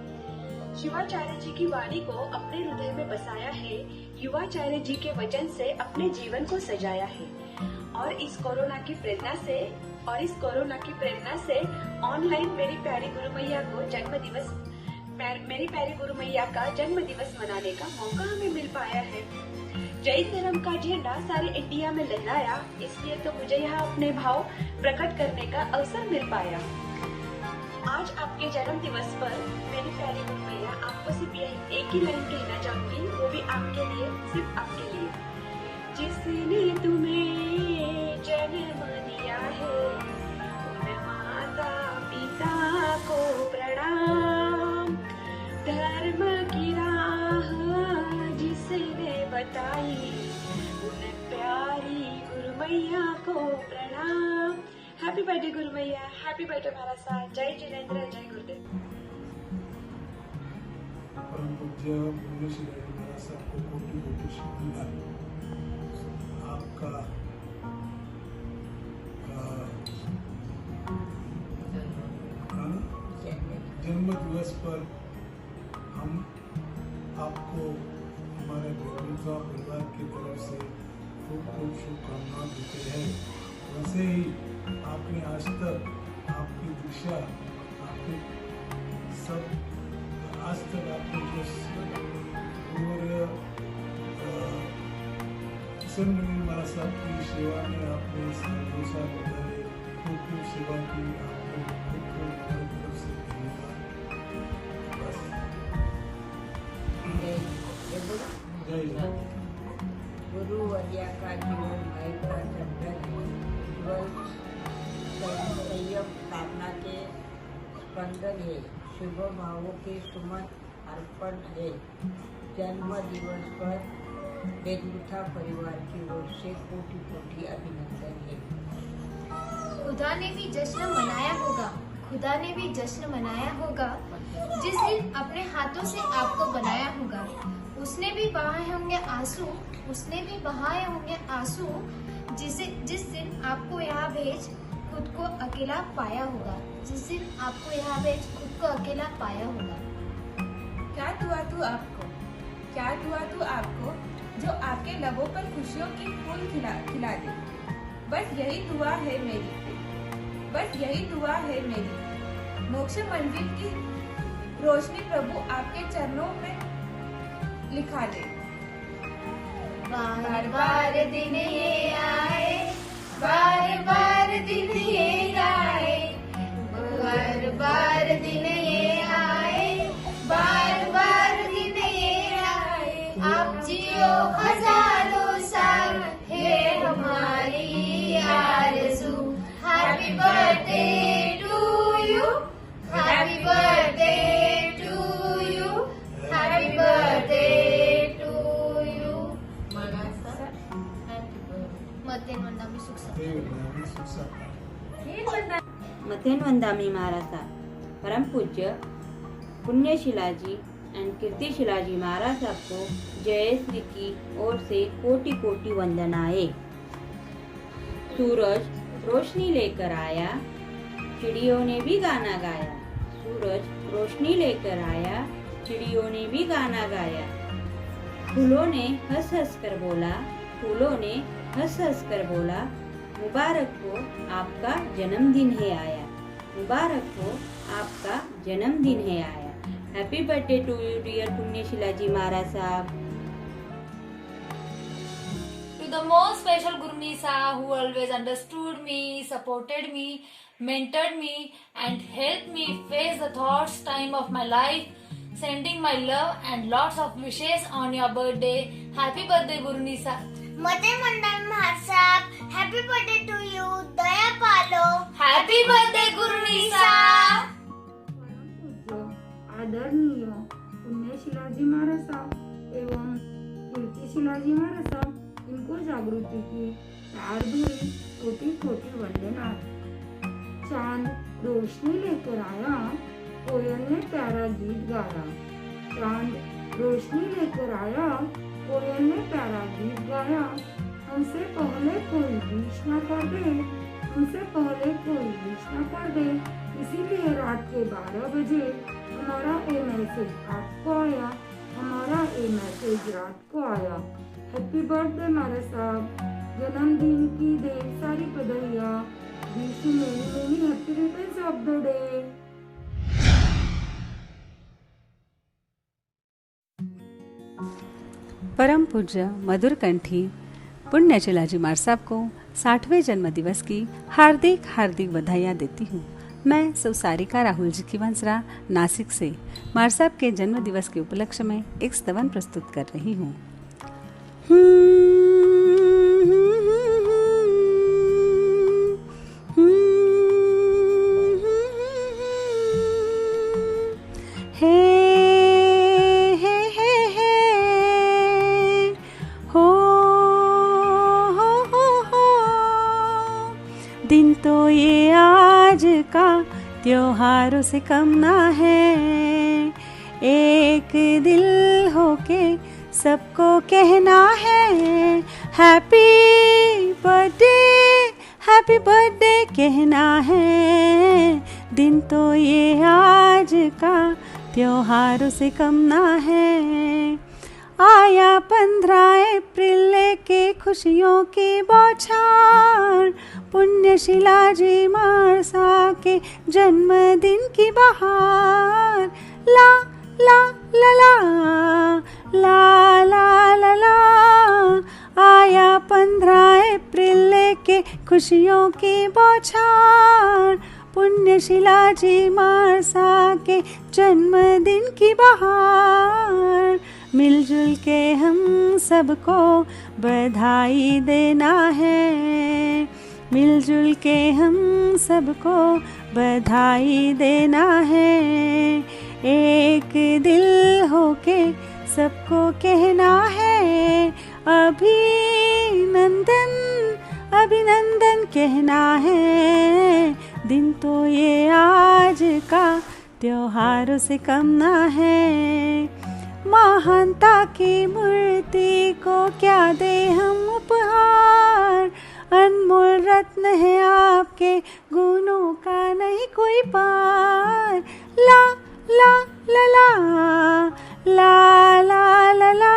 शिवाचार्य जी की वाणी को अपने हृदय में बसाया है, युवाचार्य जी के वचन से अपने जीवन को सजाया है। और इस कोरोना की प्रेरणा से ऑनलाइन मेरी प्यारी गुरु मैया का जन्म दिवस मनाने का मौका हमें मिल पाया है। जय धर्म का झंडा सारे इंडिया में लहराया, इसलिए तो मुझे यहाँ अपने भाव प्रकट करने का अवसर मिल पाया। आज आपके जन्म दिवस पर मेरी प्यारी गुरु मैया आपको सिर्फ यही एक ही लाइन कहना चाहूंगी, वो भी आपके लिए, सिर्फ आपके लिए। जिसने तुम्हें जन्म दिया है उन माता पिता को प्रणाम, धर्म की राह जिसने बताई उन प्यारी गुरु मैया को प्रणाम। हैप्पी बर्थडे गुरु मैया, हैप्पी बर्थडे महाराज साहब। जय जिनेंद्र, जय गुरुदेव। परम पूज्य पुण्यश्री महाराज साहब को कोटि कोटि शुभकामनाएं। आपका जन्म दिवस पर हम आपको हमारे बेगुसरा परिवार की तरफ से खूब खूब शुभकामनाएं देते हैं। वैसे ही आपने आज तक आपकी दीक्षा, आपके सब आज तक आपने जो महाराज साहब की सेवा में आपने खूब खूब सेवा की, आपको खूब खूब हमारी तरफ से धन्यवाद। बस जय गुरु वर्या का जीवन मय का जंगल केवल संयम कामना के स्पंदन है, शुभ भावों के सुमन अर्पण है। जन्म दिवस पर बेगुथा परिवार की ओर से कोटि कोटि अभिनंदन है। खुदा ने भी जश्न मनाया होगा जिस दिन अपने हाथों से आपको बनाया होगा। उसने भी बहाए होंगे आंसू जिस दिन आपको यहाँ भेज खुद को अकेला पाया होगा। क्या दुआ तू आपको जो आपके लबों पर खुशियों की फूल खिला दे। बस यही दुआ है मेरी। मोक्ष मंदिर की रोशनी प्रभु आपके चरणों में लिखा दे। बार बार दिन ये आए, बार बार दिन ये आए, बार बार दिन ये आए, बार बार दिन ये आए। आप जियो हजारों साल है हमारी आरज़ू। Happy birthday to you, happy birthday to you, happy birthday to you. मथेन वंदामी महाराज, परम पूज्य पुण्यशिला जी एंड कीर्तिशिला जी महाराज साहब को जय श्री की ओर से कोटि कोटि वंदनाएं। सूरज रोशनी लेकर आया, चिड़ियों ने भी गाना गाया। सूरज रोशनी लेकर आया, चिड़ियों ने भी गाना गाया। फूलों ने हंस हंस कर बोला, मुबारक हो आपका जन्मदिन है आया, मुबारक हो आपका जन्मदिन है आया। Happy birthday to you dear Punyashila ji महाराज साहब। To the most special Gurumisa who always understood me, supported me, mentored me and helped me face the thoughts time of my life, sending my love and lots of wishes on your birthday. Happy birthday Gurumisa. मते मंडल महाराज साहब, happy birthday to you. दया पालो। Happy birthday Gurumisa. आदरणीय पुण्यशिला जी महाराज साहब एवं कीर्तिशिला जी महाराज साहब इनको जागृति की प्यार भरी कोटि कोटि वंदना। चांद रोशनी लेकर आया, कोयल ने प्यारा गीत गाया। चांद रोशनी लेकर आया, कोयल ने प्यारा गीत गाया। हमसे पहले कोई विश न कर दे, हमसे पहले कोई विश न कर दे, इसीलिए रात के 12 बजे हमारा ये मैसेज आपको आया, हमारा ये मैसेज रात को आया। हैप्पी बर्थडे मारा साहब, जन्मदिन की ढेर सारी बधाइयाँ। Wish you many many happy returns of the day. परम पूज्य मधुर कंठी पुण्यशिला जी महाराज साहब को 60वें जन्म दिवस की हार्दिक हार्दिक बधाइयाँ देती हूँ। मैं सुसारिका राहुल जी की वंसरा नासिक से महाराज साहब के जन्म दिवस के उपलक्ष्य में एक स्तवन प्रस्तुत कर रही हूँ। दिन तो ये आज का त्योहारों से कम ना है, एक दिल होके सबको कहना है हैप्पी बर्थडे कहना है। दिन तो ये आज का त्योहारों से कम ना है। आया 15 अप्रैल लेके खुशियों की बौछार, पुण्यशिला जी महाराज साहब के जन्मदिन की बहार। ला ला ला ला ला ला ला ला, आया 15 अप्रैल लेके खुशियों की बौछार, पुण्यशिला जी महाराज साहब के जन्मदिन की बहार। मिलजुल के हम सबको बधाई देना है, मिलजुल के हम सबको बधाई देना है। एक दिल होके सबको कहना है अभिनंदन अभिनंदन कहना है। दिन तो ये आज का त्योहारों से कम ना है। महानता की मूर्ति को क्या दे हम उपहार, अनमोल रत्न है आपके गुणों का नहीं कोई पार। ला ला ला ला ला ला ला ला,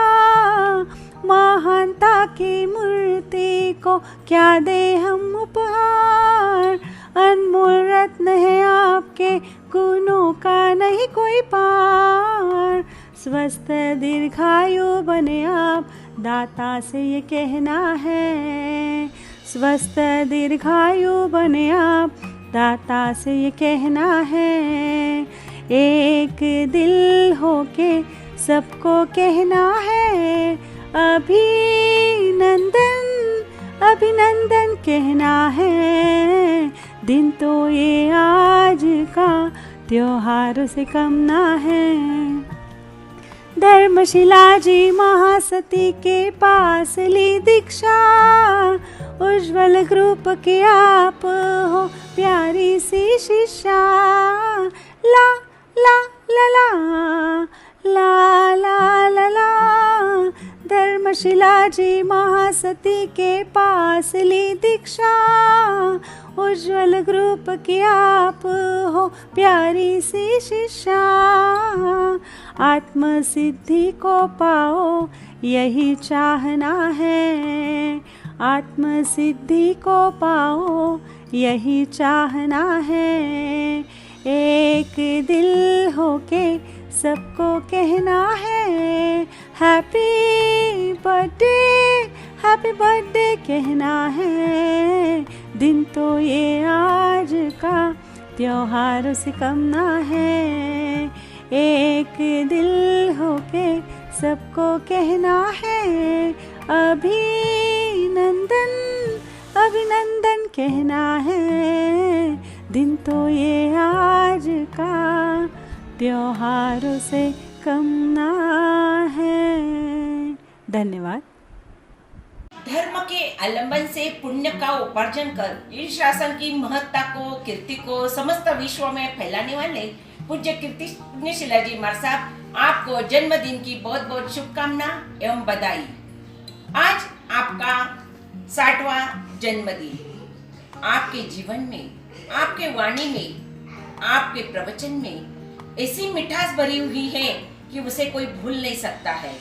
महानता की मूर्ति को क्या दे हम उपहार, अनमोल रत्न है आपके गुणों का नहीं कोई पार। स्वस्थ दीर्घायु बने आप, दाता से ये कहना है। स्वस्थ दीर्घायु बने आप, दाता से ये कहना है। एक दिल होके सबको कहना है अभिनंदन अभिनंदन कहना है। दिन तो ये आज का त्योहार से कम ना है। धर्मशिला जी महासती के पास ली दीक्षा, उज्जवल ग्रुप के आप हो प्यारी सी शिष्या। ला ला ला ला ला ला ला ला, धर्मशिला जी महासती के पास ली दीक्षा, उज्जवल ग्रुप के आप हो प्यारी सी शिष्या। आत्म सिद्धि को पाओ यही चाहना है, आत्म सिद्धि को पाओ यही चाहना है। एक दिल होके सबको कहना है हैप्पी बर्थडे कहना है। दिन तो ये आज का त्योहार से कम ना है। एक दिल होके सबको कहना है अभिनंदन अभिनंदन कहना है। दिन तो ये आज का त्योहारों से कामना है। धन्यवाद। धर्म के अवलंबन से पुण्य का उपार्जन कर इस शासन की महत्ता को, कीर्ति को समस्त विश्व में फैलाने वाले पूज्य कीर्ति पुण्यशीला जी महाराज साहब, आपको जन्मदिन की बहुत बहुत शुभकामना एवं बधाई। आज आपका 60वां जन्मदिन। आपके जीवन में, आपके वाणी में, आपके प्रवचन में ऐसी मिठास भरी हुई है कि उसे कोई भूल नहीं सकता है।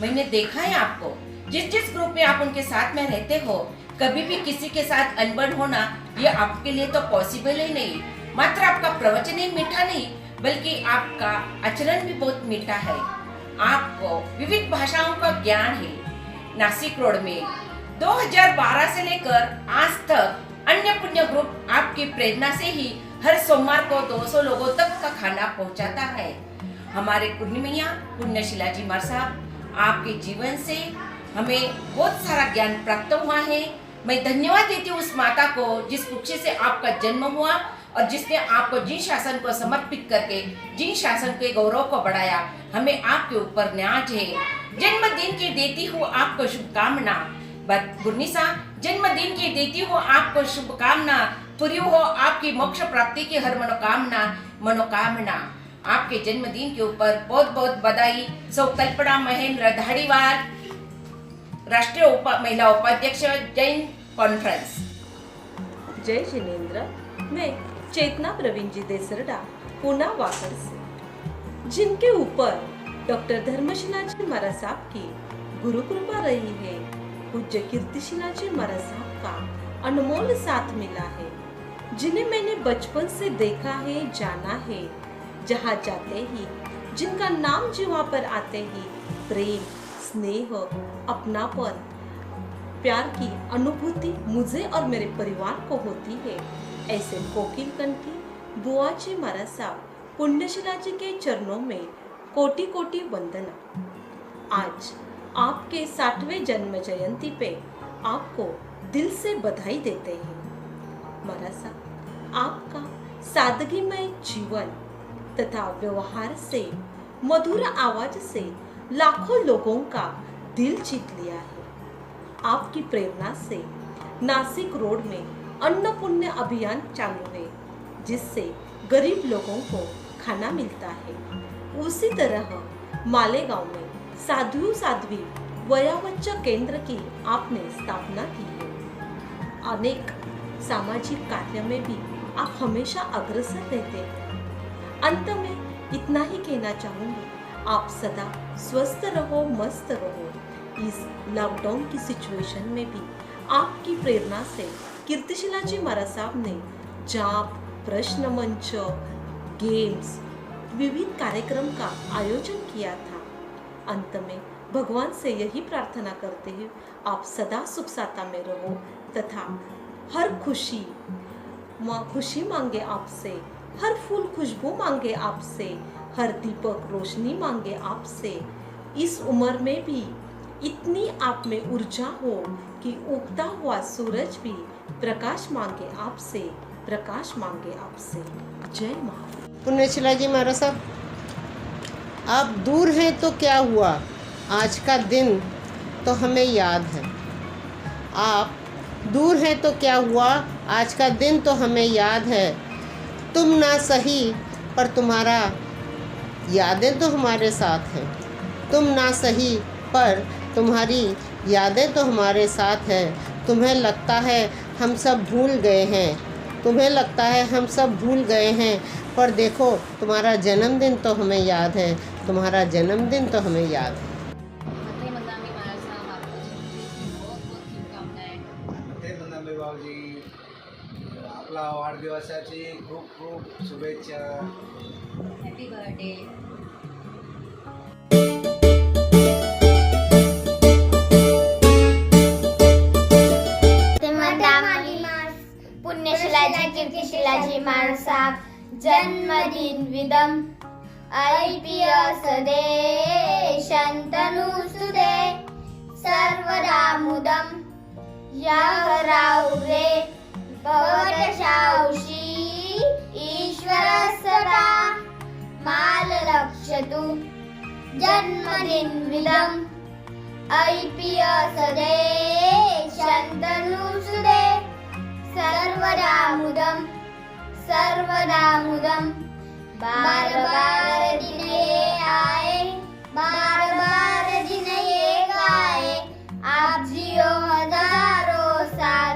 मैंने देखा है आपको, जिस ग्रुप में आप उनके साथ में रहते हो, कभी भी किसी के साथ अनबन होना ये आपके लिए तो पॉसिबल ही नहीं। मात्र आपका प्रवचन ही मीठा नहीं, बल्कि आपका आचरण भी बहुत मीठा है। आपको विविध भाषाओं का ज्ञान है। नासिक रोड में 2012 से लेकर आज तक अन्य पुण्य ग्रुप आपकी प्रेरणा से ही हर सोमवार को 200 लोगों तक का खाना पहुंचाता है। हमारे पूर्णिमैया पुण्यशीला जी महाराज साहब, आपके जीवन से हमें बहुत सारा ज्ञान प्राप्त हुआ है। मैं धन्यवाद देती हूँ उस माता को जिस कुक्षी से आपका जन्म हुआ और जिसने आपको जिन शासन को समर्पित करके जिन शासन के गौरव को बढ़ाया। हमें आपके ऊपर न्याज है। जन्मदिन की देती हूँ आपको शुभकामना। गुरनीसा, जन्मदिन की देती हूँ आपको शुभकामना। पूरी हो आपकी मोक्ष प्राप्ति की हर मनोकामना। आपके जन्मदिन के ऊपर बहुत बहुत बधाई। सौ कल्पना महेंद्र धाड़ीवाल, राष्ट्रीय महिला उपाध्यक्ष, जैन कॉन्फ्रेंस। जय जिनेन्द्र। मैं चेतना प्रवीण जी देसरडा, पूना वाकड़ से, जिनके ऊपर डॉक्टर धर्मशिला जी महाराज साहब की गुरु कृपा रही है, पूज्य कीर्तिशिला जी महाराज साहब का अनमोल साथ मिला है, जिन्हें मैंने बचपन से देखा है, जाना है। जहाँ जाते ही, जिनका नाम जीवा पर आते ही प्रेम, स्नेह, अपनापन, प्यार की अनुभूति मुझे और मेरे परिवार को होती है। ऐसे कोकिल कंठी बुआ जी महाराज साहब पुण्यशिला जी के चरणों में कोटि कोटि वंदना। आज आपके 60वें जन्म जयंती पे आपको दिल से बधाई देते हैं। महाराज साहब, आपका सादगीमय जीवन तथा व्यवहार से, मधुर आवाज से लाखों लोगों का दिल जीत लिया है। आपकी प्रेरणा से नासिक रोड में अन्नपूर्णा अभियान चालू है, जिससे गरीब लोगों को खाना मिलता है। उसी तरह मालेगांव में साधु साध्वी वयोवृद्ध केंद्र की आपने स्थापना की है। अनेक सामाजिक कार्य में भी आप हमेशा अग्रसर रहते हैं। अंत में इतना ही कहना चाहूंगी, आप सदा स्वस्थ रहो, मस्त रहो। इस लॉकडाउन की सिचुएशन में भी आपकी प्रेरणा से कीर्तिशिला जी महाराज साहब ने जाप, प्रश्न मंच, गेम्स, विविध कार्यक्रम का आयोजन किया था। अंत में भगवान से यही प्रार्थना करते हैं, आप सदा सुख साता में रहो तथा हर खुशी मांगे आपसे, हर फूल खुशबू मांगे आपसे, हर दीपक रोशनी मांगे आपसे। इस उम्र में भी इतनी आप में ऊर्जा हो कि उगता हुआ सूरज भी प्रकाश मांगे आपसे, प्रकाश मांगे आपसे। जय माँ। पुण्यशिला जी महाराज साहब, आप दूर हैं तो क्या हुआ, आज का दिन तो हमें याद है। आप दूर हैं तो क्या हुआ, आज का दिन तो हमें याद है। तुम ना सही पर तुम्हारा यादें तो हमारे साथ हैं। तुम ना सही पर तुम्हारी यादें तो हमारे साथ हैं। तुम्हें लगता है हम सब भूल गए हैं, तुम्हें लगता है हम सब भूल गए हैं, पर देखो तुम्हारा जन्मदिन तो हमें याद है, तुम्हारा जन्मदिन तो हमें याद है। भाऊजी, आपला वाढदिवसाची खूप खूप शुभेच्छा। Happy birthday. पुण्यशिलाजी कीर्तिशिलाजी महाराज साहब जन्मदिन विदम ऐपियस दे शंतनुसुदे सर्वदा मुदम याहराउरे भवदशाउषी ईश्वर सदा माल लक्षतु जन्मदिनविदम् ऐप्रियसदे शन्तनुसुदे सर्वदा मुदम् बार बार दिन ये आए, बार बार दिन ये गाए, आप जियो हजारों साल,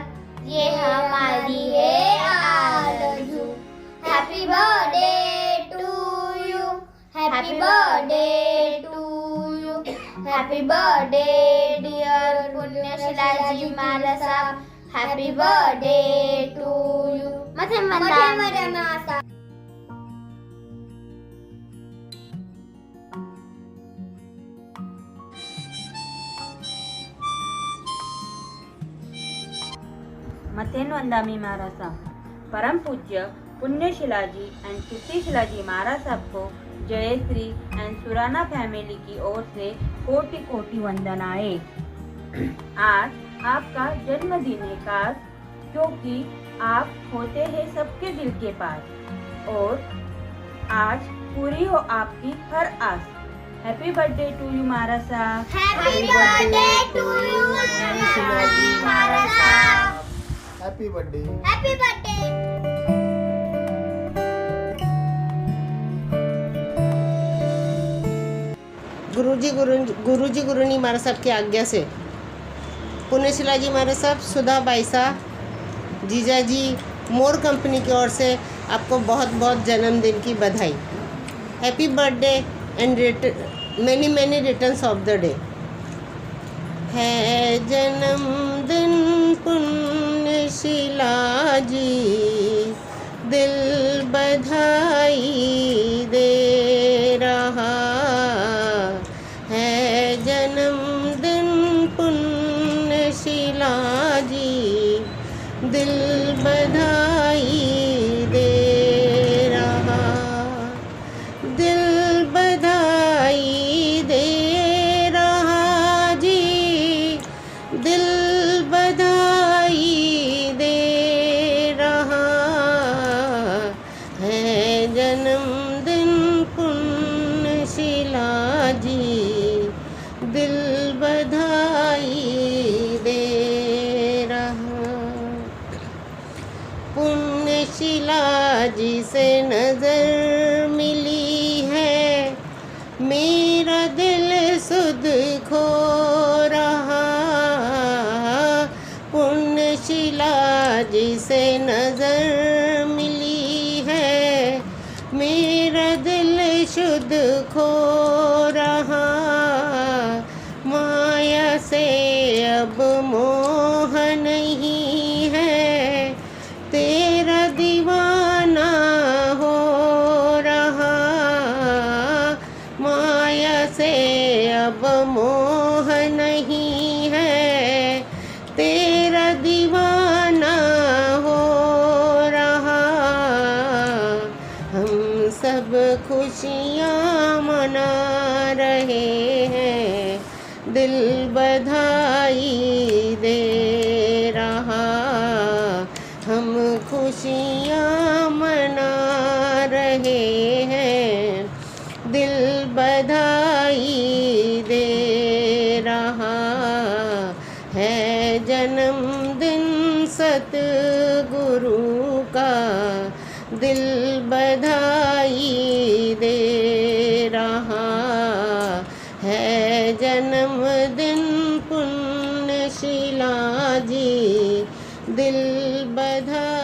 ये हमारी है आरज़ू। Happy birthday to you, happy birthday to you, happy birthday dear Punyashila ji मारा साहब, हैप्पी बर्थडे टू यू। मथे मनासा मथेन वंदामी महाराज साहब, परम पूज्य पुण्यशिला जी एंड कीर्तिशिला जी महाराज साहब को जयश्री एंड सुराना फैमिली की ओर से कोटि कोटि वंदनाएं। आज आपका जन्मदिन है खास, क्योंकि आप होते हैं सबके दिल के पास और आज पूरी हो आपकी हर आस। हैप्पी बर्थडे टू यू महाराज साहब। हैप्पी बर्थडे टू यू महाराज साहब। Happy birthday. Happy birthday. गुरुजी गुरुनी महाराज साहब की आज्ञा से पुण्यशिला जी महाराज साहब, सुधा बाईसा, जीजा जी, मोर कंपनी की ओर से आपको बहुत बहुत जन्मदिन की बधाई। Happy birthday and many many returns of the day. है जन्मदिन पुण्यशिला जी, दिल बधाई दे रहा है। जन्मदिन पुण्यशिला जी, दिल बधाई दे रहा, दिल बधाई दे रहा जी, दिल बधाई दे रहा है। जन्मदिन पुण्यशिला जी, दिल बधाई दे रहा। पुण्यशिला जी से नजर मिली है, मेरा दिल सुध खो रहा। पुण्यशिला जी से नजर मिली है, मेरा दिल शुद्ध खो रहा। माया से अब मोह नहीं है, तेरा दीवाना हो रहा। माया से अब मोह नहीं है, तेरा दीवाना हो रहा। हम सब खुशियाँ मना रहे हैं, दिल बधाई दे रहा। हम खुशियाँ मना रहे हैं, दिल बधाई दे रहा है। जन्मदिन सतगुरु का, दिल बधाई दे रहा है। जन्मदिन पुण्यशिला जी, दिल बधाई